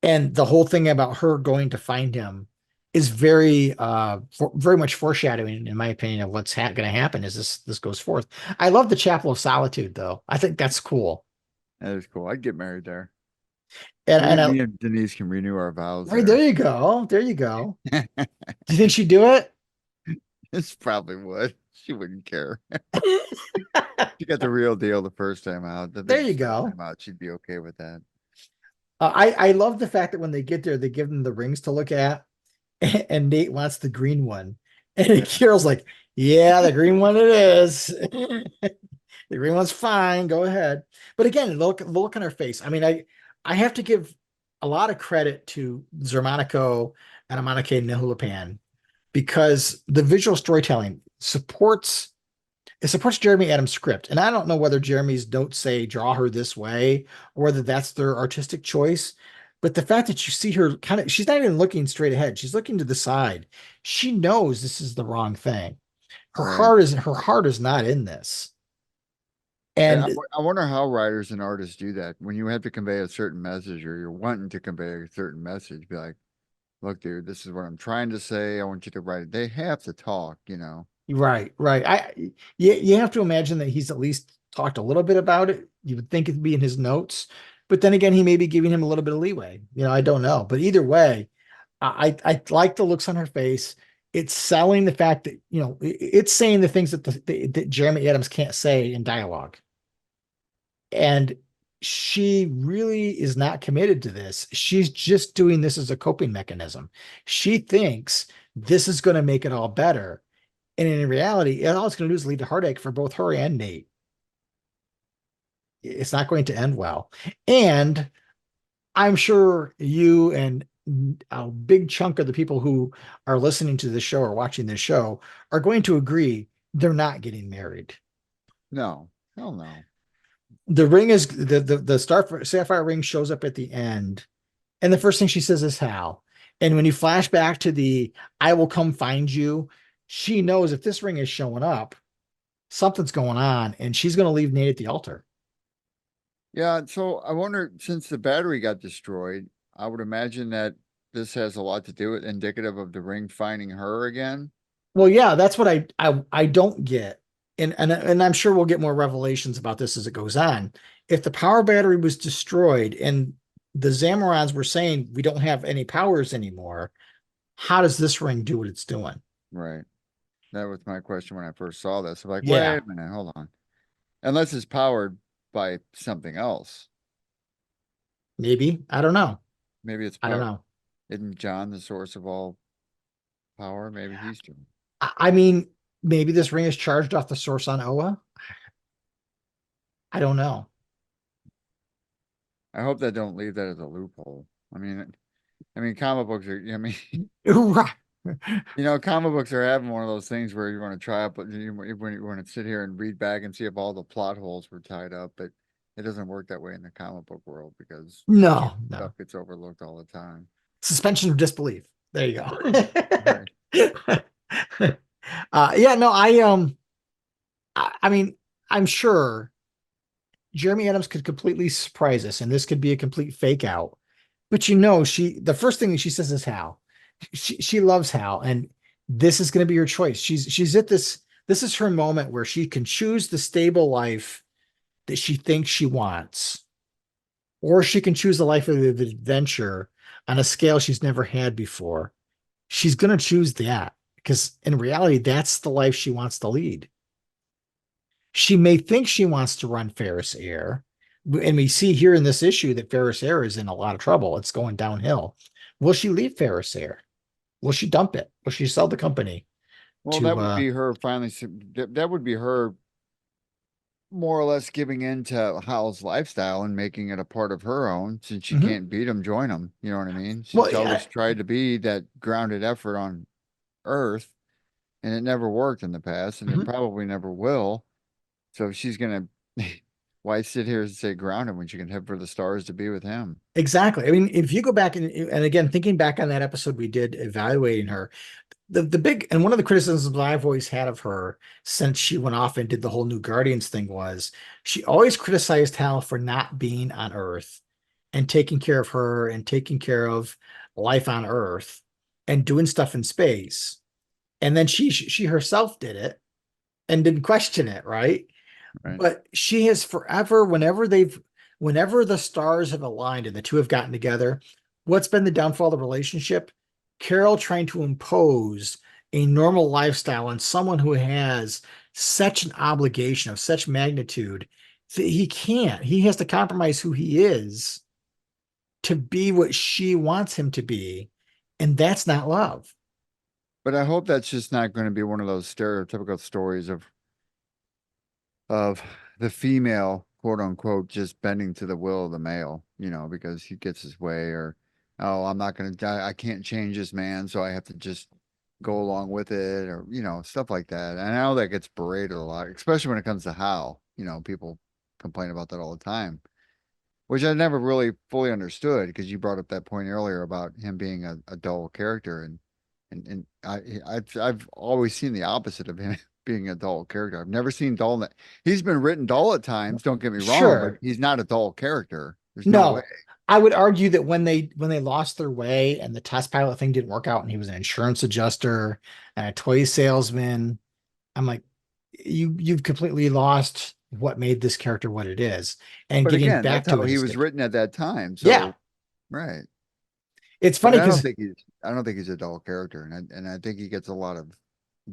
And the whole thing about her going to find him is very much foreshadowing, in my opinion, of what's going to happen as this goes forth. I love the Chapel of Solitude, though. I think that's cool. That is cool. I'd get married there. And me and Denise can renew our vows. Right, there you go. There you go. Do you think she'd do it? This probably would. She wouldn't care. She got the real deal the first time out. There you go. She'd be okay with that. I love the fact that when they get there, they give them the rings to look at, and Nate wants the green one, and Carol's like, Yeah, the green one it is. The green one's fine. Go ahead. But again, look on her face. I mean, I have to give a lot of credit to Zermanico and Amanake Nihulapan because the visual storytelling supports Jeremy Adams' script. And I don't know whether Jeremy's notes say draw her this way or whether that's their artistic choice. But the fact that you see her she's not even looking straight ahead. She's looking to the side. She knows this is the wrong thing. Right. Her heart is not in this. And And I wonder how writers and artists do that when you have to convey a certain message or you're wanting to convey a certain message. Be like, look, dude, this is what I'm trying to say. I want you to write it. They have to talk, you know. right. You have to imagine that he's at least talked a little bit about it. You would think it'd be in his notes, but then again, he may be giving him a little bit of leeway. I don't know. But either way, I like the looks on her face. It's selling the fact that, it's saying the things that Jeremy Adams can't say in dialogue. And she really is not committed to this. She's just doing this as a coping mechanism. She thinks this is going to make it all better. And in reality, all it's going to do is lead to heartache for both her and Nate. It's not going to end well. And I'm sure you and a big chunk of the people who are listening to this show or watching this show are going to agree they're not getting married. No, hell no. The ring is the sapphire ring shows up at the end, and the first thing she says is Hal. And when you flash back to the I will come find you, she knows if this ring is showing up, something's going on, and she's going to leave Nate at the altar. Yeah, so I wonder, since the battery got destroyed, I would imagine that this has a lot to do with indicative of the ring finding her again. Well, yeah, that's what I don't get. And I'm sure we'll get more revelations about this as it goes on. If the power battery was destroyed and the Zamorans were saying we don't have any powers anymore, how does this ring do what it's doing? Right. That was my question when I first saw this. I'm like, Yeah. wait a minute, hold on. Unless it's powered by something else. Maybe. I don't know. Maybe it's I don't know. Isn't John the source of all power? Maybe he's John. I mean, maybe this ring is charged off the source on Oa. I don't know. I hope they don't leave that as a loophole. I mean, comic books are, comic books are having one of those things where you want to try up, but you want to sit here and read back and see if all the plot holes were tied up, but it doesn't work that way in the comic book world because no. stuff gets overlooked all the time. Suspension of disbelief. There you go. Right. I mean, I'm sure Jeremy Adams could completely surprise us, and this could be a complete fake out. But the first thing that she says is Hal. She loves Hal, and this is going to be her choice. She's at this is her moment where she can choose the stable life that she thinks she wants, or she can choose a life of adventure on a scale she's never had before. She's going to choose that because in reality, that's the life she wants to lead. She may think she wants to run Ferris Air, and we see here in this issue that Ferris Air is in a lot of trouble. It's going downhill. Will she leave Ferris Air? Will she dump it? Will she sell the company? Well, that would be her finally. That would be her more or less giving in to Hal's lifestyle and making it a part of her own, since she can't beat him, join him. You know what I mean? She's always tried to be that grounded effort on Earth, and it never worked in the past, and it probably never will. So she's gonna why sit here and say grounded when she can head for the stars to be with him? Exactly. I mean, if you go back and again, thinking back on that episode we did evaluating her, the big, and one of the criticisms I've always had of her since she went off and did the whole New Guardians thing was she always criticized Hal for not being on Earth and taking care of her and taking care of life on Earth and doing stuff in space. And then she herself did it and didn't question it, right? Right. But she has forever, whenever the stars have aligned and the two have gotten together, what's been the downfall of the relationship? Carol trying to impose a normal lifestyle on someone who has such an obligation of such magnitude that he can't. He has to compromise who he is to be what she wants him to be. And that's not love. But I hope that's just not going to be one of those stereotypical stories of the female, quote unquote, just bending to the will of the male, because he gets his way, or, oh, I'm not going to die. I can't change this man, so I have to just go along with it, or, stuff like that. And I know that gets berated a lot, especially when it comes to Hal. People complain about that all the time, which I never really fully understood, because you brought up that point earlier about him being a dull character, and I've always seen the opposite of him being a dull character. I've never seen dull. He's been written dull at times. Don't get me wrong, but Sure. he's not a dull character. There's no way. No, I would argue that when they lost their way and the test pilot thing didn't work out and he was an insurance adjuster and a toy salesman, I'm like, you've completely lost what made this character what it is. And But getting again, back that's to how it he is was good. written at that time. Yeah, So, right. it's But funny I don't because think he's a dull character, and I think he gets a lot of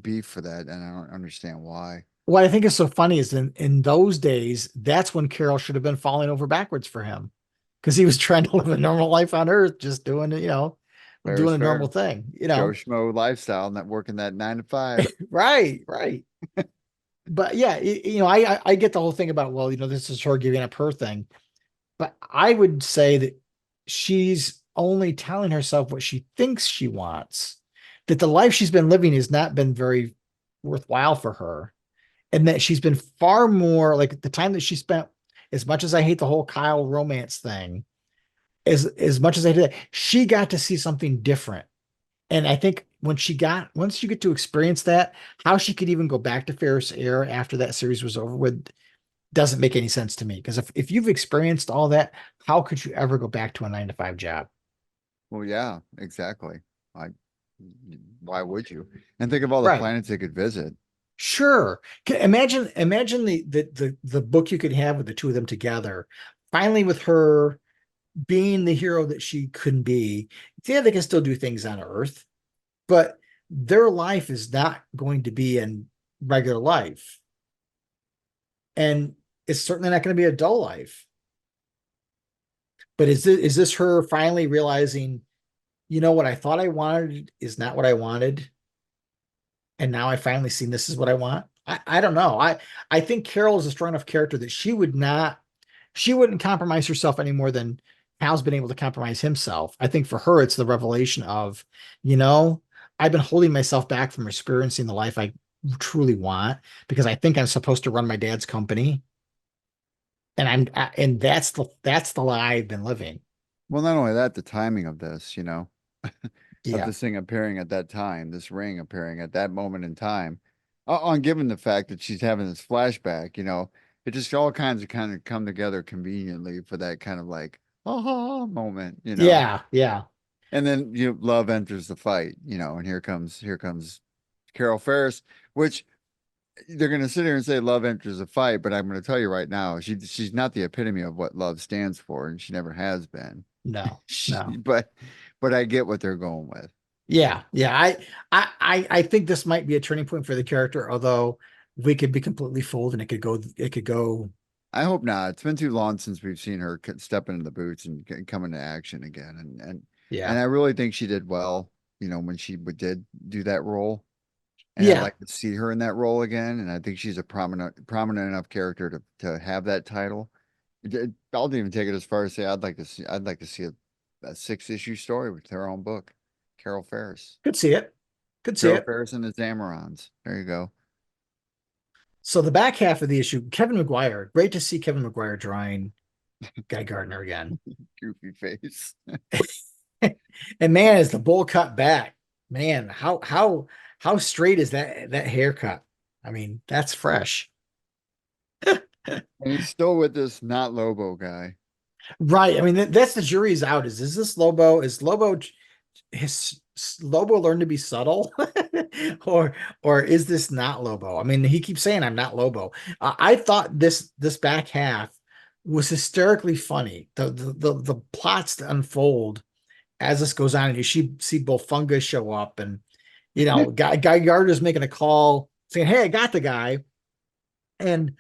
beef for that, and I don't understand why. what I think is so funny is in those days, that's when Carol should have been falling over backwards for him because he was trying to live a normal life on Earth, just doing it, Fair is doing a normal fair. thing, Joe Schmo lifestyle, not working that 9 to 5. right, right. But yeah, I get the whole thing about, well, this is her giving up her thing, but I would say that she's only telling herself what she thinks she wants, that the life she's been living has not been very worthwhile for her, and that she's been far more like the time that she spent, as much as I hate the whole Kyle romance thing, as much as I did, she got to see something different. And I think once you get to experience that, how she could even go back to Ferris Air after that series was over with doesn't make any sense to me. Because if you've experienced all that, how could you ever go back to a 9 to 5 job? Well, yeah, exactly. I, why would you? And think of all the Right. planets they could visit. Sure. Imagine the book you could have with the two of them together. Finally, with her being the hero that she couldn't be. Yeah, they can still do things on Earth, but their life is not going to be in regular life. And it's certainly not going to be a dull life. But is this her finally realizing, what I thought I wanted is not what I wanted? And now I finally seen this is what I want. I don't know. I think Carol is a strong enough character that she wouldn't compromise herself any more than Hal's been able to compromise himself. I think for her, it's the revelation of, I've been holding myself back from experiencing the life I truly want because I think I'm supposed to run my dad's company. And that's the lie I've been living. Well, not only that, the timing of this, of Yeah. this thing appearing at that time, this ring appearing at that moment in time, on given the fact that she's having this flashback, it just all kinds of kind of come together conveniently for that kind of like, oh, moment, Yeah. Yeah. And then love enters the fight, and here comes Carol Ferris, which they're going to sit here and say love enters the fight, but I'm going to tell you right now, she's not the epitome of what love stands for, and she never has been. No, no. But I get what they're going with. Yeah. Yeah. I think this might be a turning point for the character, although we could be completely fooled and it could go. I hope not. It's been too long since we've seen her step into the boots and come into action again. And Yeah. I really think she did well, when she did do that role. And Yeah. I'd like to see her in that role again. And I think she's a prominent enough character to have that title. I'll even take it as far as say I'd like to see a 6-issue story with her own book, Carol Ferris. Could see it. Carol Ferris and the Zamorons. There you go. So the back half of the issue, Kevin McGuire. Great to see Kevin McGuire drawing Guy Gardner again. Goofy face. And man, is the bowl cut back. Man, how straight is that haircut? I mean, that's fresh. And he's still with this not Lobo guy. Right. I mean, that's the jury's out. Is this Lobo? Is Lobo learned to be subtle? or is this not Lobo? I mean, he keeps saying I'm not Lobo. I thought this back half was hysterically funny. The plots to unfold as this goes on, and you see both fungus show up, and Guy Gardner's making a call saying, "Hey, I got the guy," and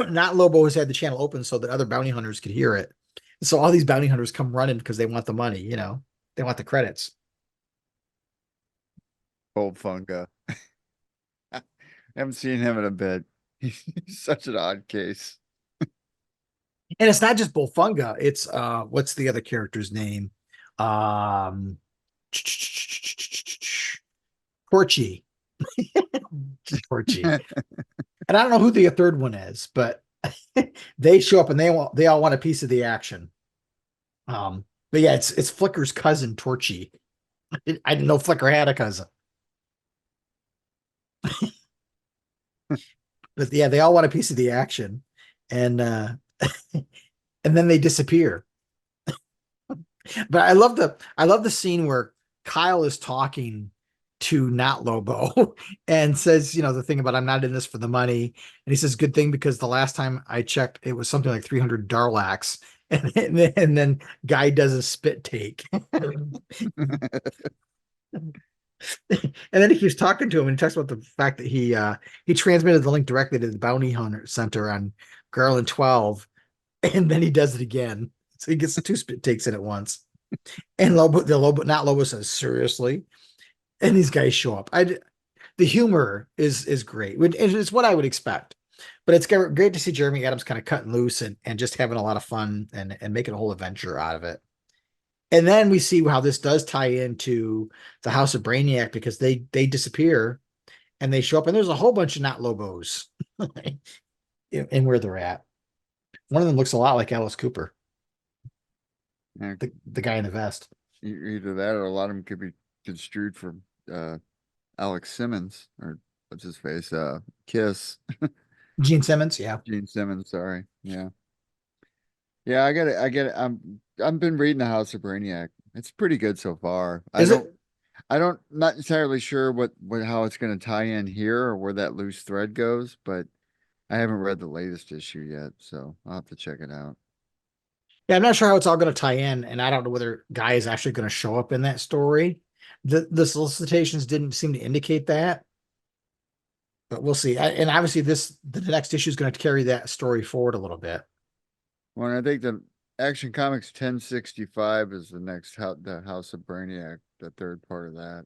not Lobo has had the channel open so that other bounty hunters could hear it. So all these bounty hunters come running because they want the money, they want the credits. Old Funga. I haven't seen him in a bit. He's such an odd case. And it's not just Bolfunga. It's what's the other character's name? Um Torchy. Torchy. And I don't know who the third one is, but they show up and they all want a piece of the action. But yeah, it's Flicker's cousin, Torchy. I didn't know Flicker had a cousin. But yeah, they all want a piece of the action. And and then they disappear. But I love the scene where Kyle is talking to Not Lobo and says, the thing about I'm not in this for the money. And he says, good thing, because the last time I checked, it was something like 300 Darlax. And then Guy does a spit take. And then he keeps talking to him and he talks about the fact that he transmitted the link directly to the bounty hunter center on Garland 12, and then he does it again. So he gets two spit takes in at once. And Not Lobo says, seriously? And these guys show up. The humor is great. It's what I would expect. But it's great to see Jeremy Adams kind of cutting loose and just having a lot of fun and making a whole adventure out of it. And then we see how this does tie into the House of Brainiac, because they disappear and they show up, and there's a whole bunch of Not Lobos in where they're at. One of them looks a lot like Alice Cooper, the guy in the vest. Either that, or a lot of them could be construed for Alex Simmons, or what's his face, Kiss. Gene Simmons, yeah. Gene Simmons, sorry. Yeah. Yeah, I get it. I've been reading the House of Brainiac. It's pretty good so far. Not entirely sure how it's going to tie in here or where that loose thread goes, but I haven't read the latest issue yet, so I'll have to check it out. Yeah, I'm not sure how it's all going to tie in, and I don't know whether Guy is actually going to show up in that story. The solicitations didn't seem to indicate that, but we'll see. And obviously, the next issue is going to carry that story forward a little bit. Well, I think the Action Comics 1065 is the House of Brainiac, the third part of that.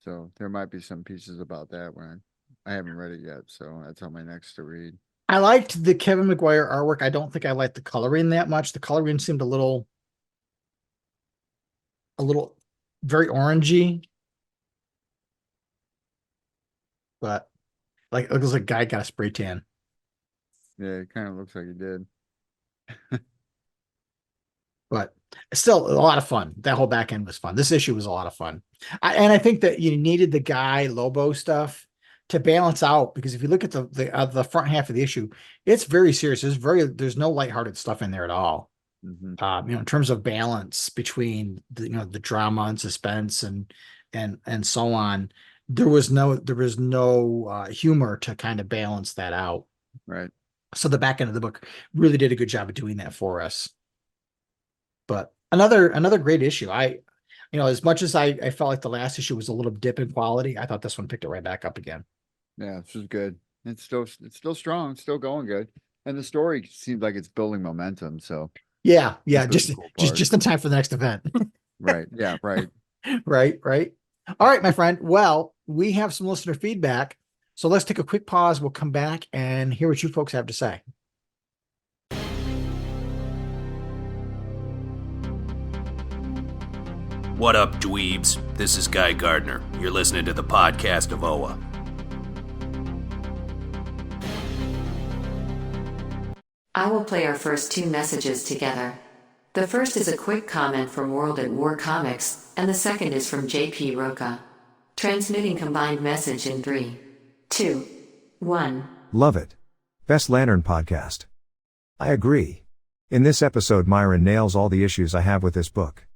So there might be some pieces about that when I haven't read it yet, so that's on my next to read. I liked the Kevin McGuire artwork. I don't think I liked the coloring that much. The coloring seemed a little very orangey, but like it looks like a guy got a spray tan. Yeah, it kind of looks like he did. But still a lot of fun. That whole back end was fun. This issue was a lot of fun. I think that you needed the Guy Lobo stuff to balance out, because if you look at the front half of the issue, it's very serious. There's no lighthearted stuff in there at all. Mm-hmm. In terms of balance between the drama and suspense and so on, there was no humor to kind of balance that out. Right. So the back end of the book really did a good job of doing that for us. But another great issue. As much as I felt like the last issue was a little dip in quality, I thought this one picked it right back up again. Yeah, this is good. It's still strong, it's still going good, and the story seems like it's building momentum. So yeah, just in time for the next event. Right. Yeah. Right. Right. All right, my friend. Well, we have some listener feedback, so let's take a quick pause. We'll come back and hear what you folks have to say. What up, dweebs? This is Guy Gardner. You're listening to the podcast of OA. I will play our first two messages together. The first is a quick comment from World at War Comics, and the second is from JP Roca. Transmitting combined message in 3, 2, 1. Love it. Best Lantern podcast. I agree. In this episode, Myron nails all the issues I have with this book.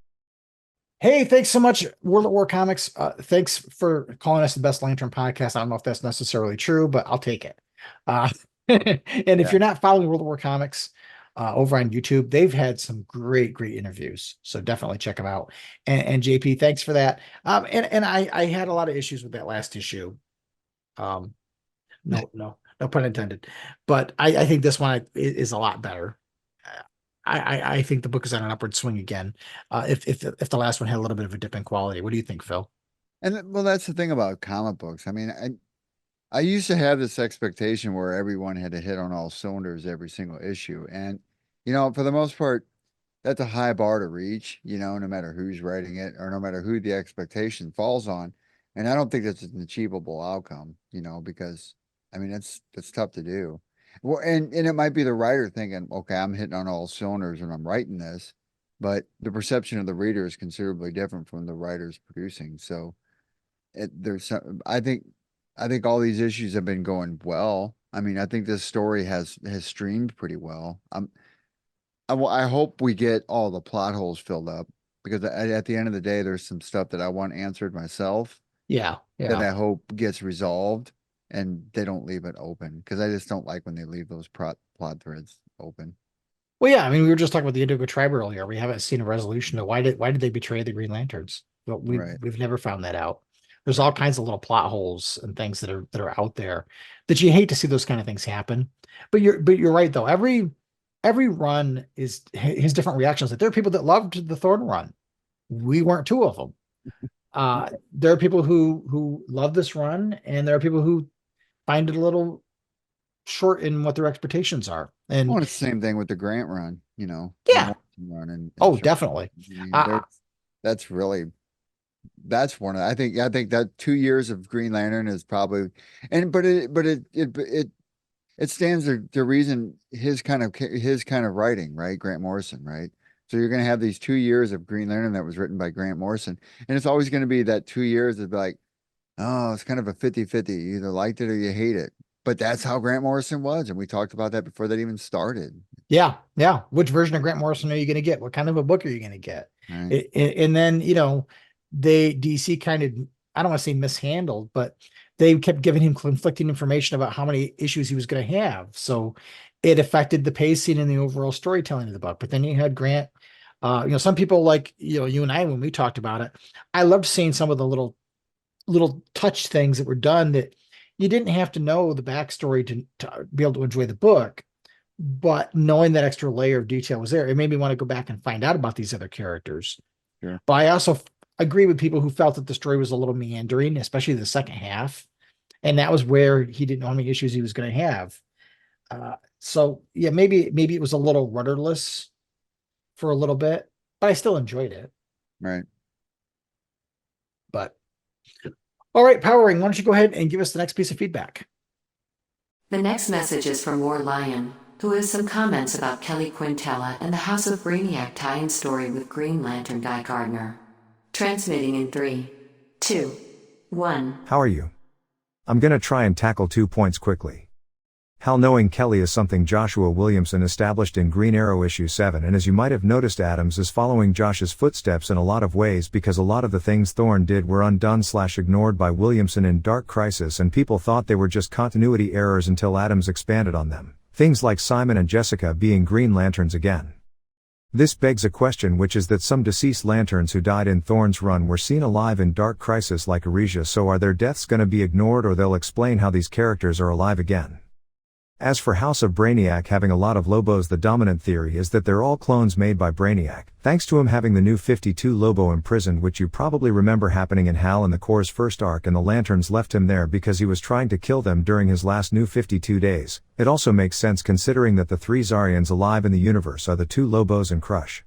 Hey, thanks so much, World at War Comics. Thanks for calling us the Best Lantern podcast. I don't know if that's necessarily true, but I'll take it. And if you're not following World at War Comics over on YouTube, they've had some great interviews. So definitely check them out. And JP, thanks for that. And I had a lot of issues with that last issue. No pun intended. But I think this one is a lot better. I think the book is on an upward swing again. If the last one had a little bit of a dip in quality. What do you think, Phil? And well, that's the thing about comic books. I mean, I used to have this expectation where everyone had to hit on all cylinders every single issue. And, for the most part, that's a high bar to reach, no matter who's writing it or no matter who the expectation falls on. And I don't think that's an achievable outcome, because I mean, that's tough to do. Well, and it might be the writer thinking, okay, I'm hitting on all cylinders when I'm writing this, but the perception of the reader is considerably different from the writers producing. So there's some, I think all these issues have been going well. I mean, I think this story has streamed pretty well. I hope we get all the plot holes filled up because at the end of the day, there's some stuff that I want answered myself Yeah, that yeah. I hope gets resolved and they don't leave it open because I just don't like when they leave those plot threads open. Well, yeah, I mean, we were just talking about the Indigo Tribe earlier. We haven't seen a resolution to why did they betray the Green Lanterns? Well, Right. we've never found that out. There's all kinds of little plot holes and things that are out there that you hate to see those kind of things happen. But you're right though. Every run has different reactions. Like there are people that loved the Thorn run. We weren't two of them. There are people who love this run, and there are people who find it a little short in what their expectations are. Well, And it's the same thing with the Grant run, the yeah, Morrison run and oh, Sherman. definitely. I mean, Uh, that's really that's one of I think that 2 years of Green Lantern is probably it stands the reason his kind of writing, right? Grant Morrison, right? So you're going to have these 2 years of Green Lantern that was written by Grant Morrison, and it's always going to be that 2 years of like, oh, it's kind of a 50-50. You either liked it or you hate it. But that's how Grant Morrison was, and we talked about that before that even started, yeah, yeah. Which version of Grant Morrison are you going to get? What kind of a book are you going to get? right? And then, they DC kind of, I don't want to say mishandled, but they kept giving him conflicting information about how many issues he was going to have. So it affected the pacing and the overall storytelling of the book. But then you had Grant, some people like, you and I, when we talked about it, I loved seeing some of the little touch things that were done that you didn't have to know the backstory to be able to enjoy the book. But knowing that extra layer of detail was there, it made me want to go back and find out about these other characters. Sure. But I also agree with people who felt that the story was a little meandering, especially the second half. And that was where he didn't know how many issues he was going to have. So yeah, maybe it was a little rudderless for a little bit, but I still enjoyed it. Right. But all right, Powering, why don't you go ahead and give us the next piece of feedback? The next message is from War Lion, who has some comments about Kelly Quintella and the House of Brainiac tie-in story with Green Lantern Guy Gardner. Transmitting in 3, 2, 1. How are you? I'm gonna try and tackle 2 points quickly. Hal knowing Kelly is something Joshua Williamson established in Green Arrow issue 7, and as you might have noticed, Adams is following Josh's footsteps in a lot of ways because a lot of the things Thorne did were undone/ignored by Williamson in Dark Crisis, and people thought they were just continuity errors until Adams expanded on them. Things like Simon and Jessica being Green Lanterns again. This begs a question, which is that some deceased Lanterns who died in Thorne's run were seen alive in Dark Crisis like Arisia, so are their deaths gonna be ignored, or they'll explain how these characters are alive again? As for House of Brainiac having a lot of Lobos, the dominant theory is that they're all clones made by Brainiac, thanks to him having the new 52 Lobo imprisoned, which you probably remember happening in Hal and the Corps' first arc, and the Lanterns left him there because he was trying to kill them during his last new 52 days. It also makes sense considering that the 3 Zarians alive in the universe are the 2 Lobos and Crush.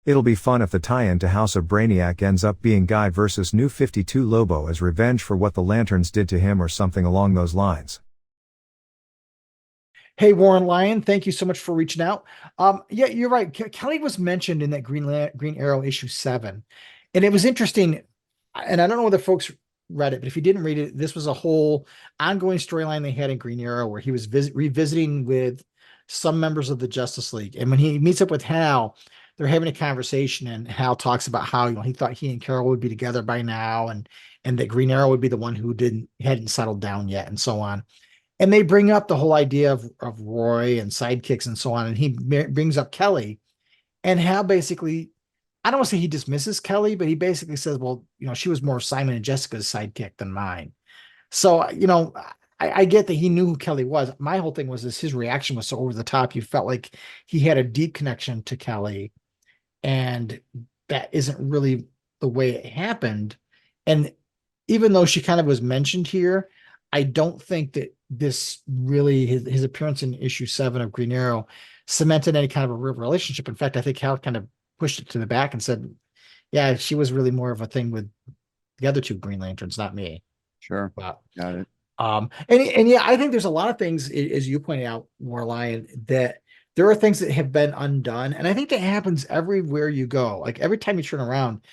It'll be fun if the tie-in to House of Brainiac ends up being Guy versus New 52 Lobo as revenge for what the Lanterns did to him or something along those lines. Hey, Warren Lyon, thank you so much for reaching out. Yeah, you're right. Kelly was mentioned in that Green Arrow issue 7. And it was interesting. And I don't know whether folks read it, but if you didn't read it, this was a whole ongoing storyline they had in Green Arrow where he was revisiting with some members of the Justice League. And when he meets up with Hal, they're having a conversation, and Hal talks about how, he thought he and Carol would be together by now, and that Green Arrow would be the one who hadn't settled down yet, and so on. And they bring up the whole idea of Roy and sidekicks and so on. And he brings up Kelly, and Hal basically, I don't want to say he dismisses Kelly, but he basically says, well, she was more Simon and Jessica's sidekick than mine. So, I get that he knew who Kelly was. My whole thing was his reaction was so over the top. You felt like he had a deep connection to Kelly, and that isn't really the way it happened. And even though she kind of was mentioned here, I don't think that this really his appearance in issue 7 of Green Arrow cemented any kind of a real relationship. In fact, I think Hal kind of pushed it to the back and said, yeah, she was really more of a thing with the other 2 Green Lanterns, not me. Sure. But Got it. and yeah, I think there's a lot of things, as you pointed out, Warlion, that there are things that have been undone. And I think that happens everywhere you go. Like every time you turn around,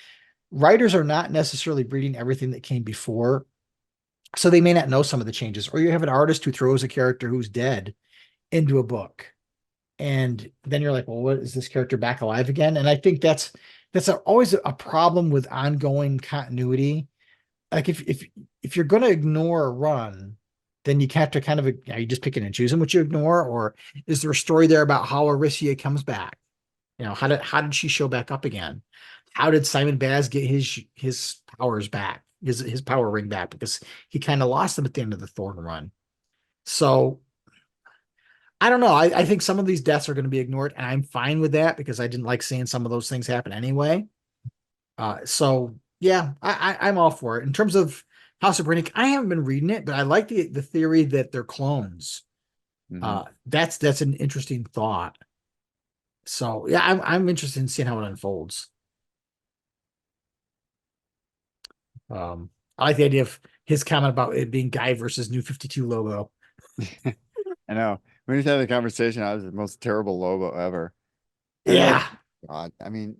writers are not necessarily reading everything that came before. So they may not know some of the changes. Or you have an artist who throws a character who's dead into a book. And then you're like, well, what is this character back alive again? And I think that's always a problem with ongoing continuity. Like if you're going to ignore a run, then you have to kind of, are you just picking and choosing what you ignore, or is there a story there about how Aricia comes back? How did she show back up again? How did Simon Baz get his powers back, his power ring back? Because he kind of lost them at the end of the Thorn run. So I don't know. I think some of these deaths are going to be ignored, and I'm fine with that because I didn't like seeing some of those things happen anyway. So yeah, I'm all for it. In terms of House of Brannick, I haven't been reading it, but I like the theory that they're clones. That's an interesting thought. So yeah, I'm interested in seeing how it unfolds. I like the idea of his comment about it being Guy versus New 52 Lobo. I know. We just had a conversation. I was the most terrible Lobo ever. Yeah. God, I mean,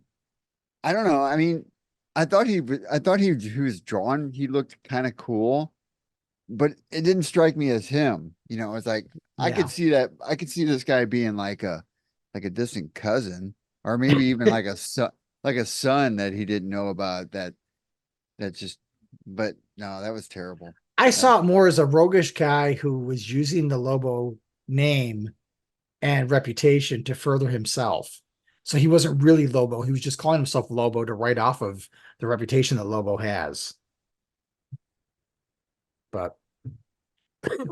I don't know. I mean, I thought he was drawn. He looked kind of cool, but it didn't strike me as him. It's like I could see that. I could see this guy being like a distant cousin, or maybe even like a son that he didn't know about. But no, that was terrible. I saw it more as a roguish guy who was using the Lobo name and reputation to further himself. So he wasn't really Lobo. He was just calling himself Lobo to write off of the reputation that Lobo has. But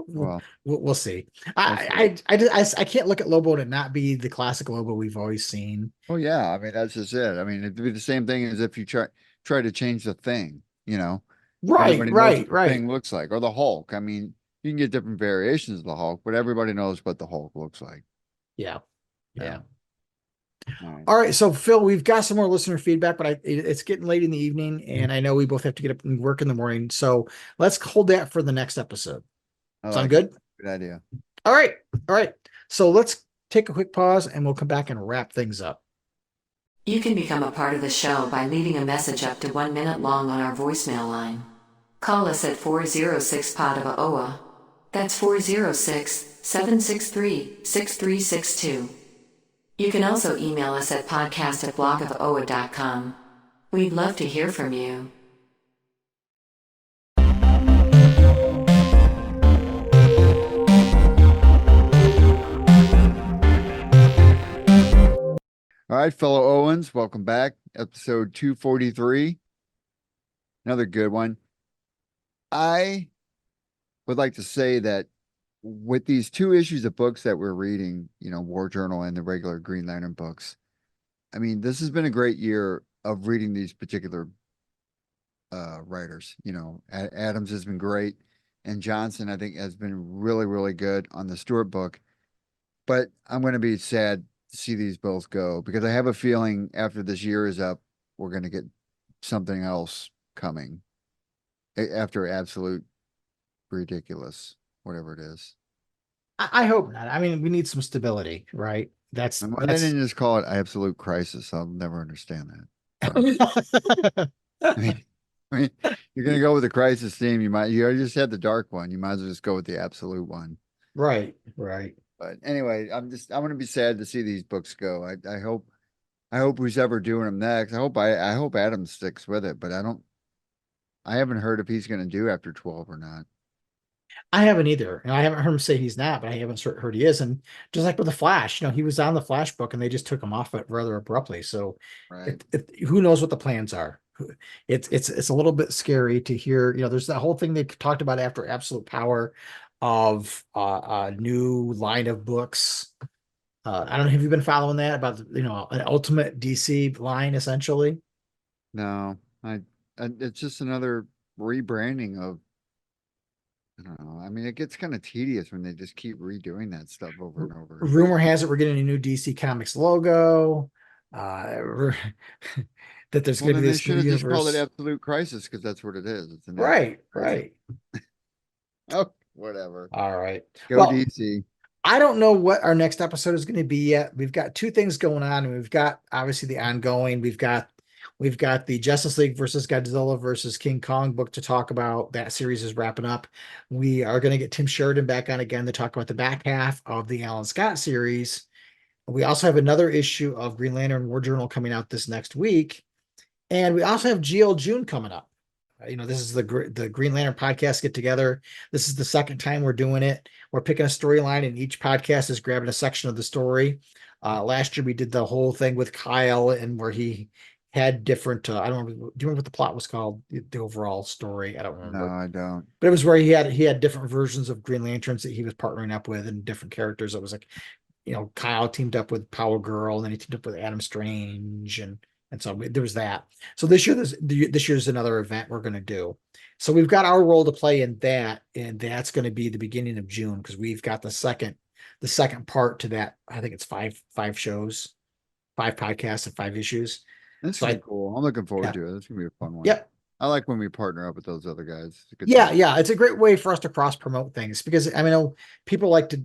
Well, we'll see. I can't look at Lobo and it not be the classic Lobo we've always seen. Oh yeah, I mean that's just it. I mean it'd be the same thing as if you try to change the Thing. Everybody knows what the Thing looks like, or the Hulk. I mean, you can get different variations of the Hulk, but everybody knows what the Hulk looks like. Yeah. Yeah. All right. So Phil, we've got some more listener feedback, but it's getting late in the evening, and I know we both have to get up and work in the morning. So let's hold that for the next episode. Sound good? Good idea. All right. So let's take a quick pause, and we'll come back and wrap things up. You can become a part of the show by leaving a message up to 1 minute long on our voicemail line. Call us at 406-POD-OA. That's 406-763-6362. You can also email us at podcast@blogofoa.com. We'd love to hear from you. All right, fellow Owens, welcome back. Episode 243. Another good one. I would like to say that with these 2 issues of books that we're reading, War Journal and the regular Green Lantern books, I mean, this has been a great year of reading these particular writers. Adams has been great, and Johnson, I think, has been really, really good on the Stewart book. But I'm going to be sad to see these both go, because I have a feeling after this year is up, we're going to get something else coming after Absolute Ridiculous, whatever it is. I hope not. I mean, we need some stability, right? Why they didn't just call it Absolute Crisis? I'll never understand that. I mean, you're gonna go with the Crisis theme. You just had the dark one. You might as well just go with the Absolute one. Right. But anyway, I'm gonna be sad to see these books go. I hope who's ever doing them next. I hope Adam sticks with it, but I haven't heard if he's gonna do after 12 or not. I haven't either. And I haven't heard him say he's not, but I haven't heard he is. And just like with the Flash, he was on the Flash book and they just took him off it rather abruptly. So who knows what the plans are? It's a little bit scary to hear, there's that whole thing they talked about after Absolute Power of a new line of books. I don't know. Have you been following that about, an ultimate DC line essentially? No, it's just another rebranding of, I don't know. I mean, it gets kind of tedious when they just keep redoing that stuff over and over. Rumor has it we're getting a new DC Comics logo. That there's Well, going to then be they this should new have just called it universe. Absolute Crisis, because that's what it is. It's an Right, absolute crisis. right. Oh, whatever. All right. Go Well, DC. I don't know what our next episode is going to be yet. We've got two things going on, and we've got obviously the ongoing. We've got the Justice League versus Godzilla versus King Kong book to talk about. That series is wrapping up. We are going to get Tim Sheridan back on again to talk about the back half of the Alan Scott series. We also have another issue of Green Lantern War Journal coming out this next week. And we also have GL June coming up. This is the Green Lantern podcast get together. This is the second time we're doing it. We're picking a storyline, and each podcast is grabbing a section of the story. Last year we did the whole thing with Kyle, and where he had different. I don't remember. Do you remember what the plot was called? The overall story. I don't remember. No, I don't. But it was where he had different versions of Green Lanterns that he was partnering up with, and different characters. It was like, Kyle teamed up with Power Girl, and then he teamed up with Adam Strange, and so there was that. So this year's another event we're going to do. So we've got our role to play in that, and that's going to be the beginning of June, because we've got the second part to that. I think it's five shows, 5 podcasts, and 5 issues. That's really cool. I'm looking forward to it. It's gonna be a fun one. Yep. I like when we partner up with those other guys. Yeah. It's a great way for us to cross promote things, because I know people like to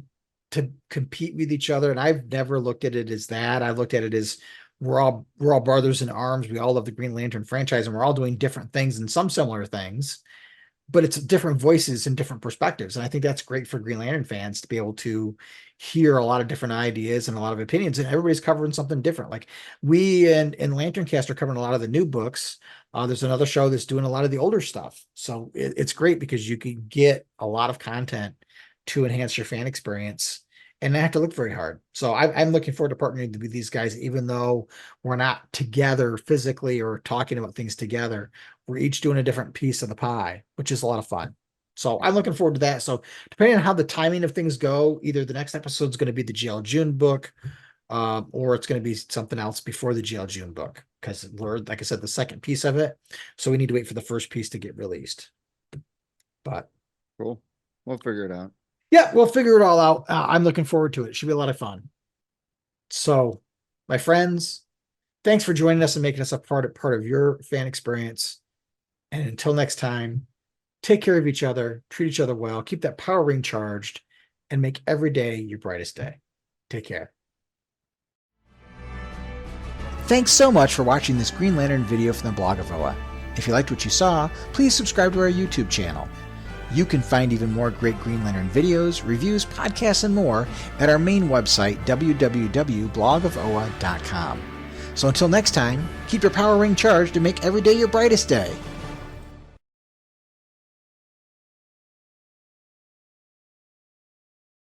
compete with each other, and I've never looked at it as that. I looked at it as we're all brothers in arms. We all love the Green Lantern franchise, and we're all doing different things and some similar things, but it's different voices and different perspectives. And I think that's great for Green Lantern fans to be able to hear a lot of different ideas and a lot of opinions, and everybody's covering something different. Like we and Lanterncast are covering a lot of the new books. There's another show that's doing a lot of the older stuff. So it's great because you can get a lot of content to enhance your fan experience and not have to look very hard. So I'm looking forward to partnering with these guys, even though we're not together physically or talking about things together. We're each doing a different piece of the pie, which is a lot of fun. So I'm looking forward to that. So depending on how the timing of things go, either the next episode is going to be the GL June book, or it's going to be something else before the GL June book, because we're, like I said, the second piece of it. So we need to wait for the first piece to get released. But cool. We'll figure it out. Yeah, we'll figure it all out. I'm looking forward to it. It should be a lot of fun. So, my friends, thanks for joining us and making us a part of your fan experience. And until next time, take care of each other, treat each other well, keep that power ring charged, and make every day your brightest day. Take care. Thanks so much for watching this Green Lantern video from the blog of Oa. If you liked what you saw, please subscribe to our YouTube channel. You can find even more great Green Lantern videos, reviews, podcasts, and more at our main website, www.blogofoa.com. So until next time, keep your power ring charged and make every day your brightest day.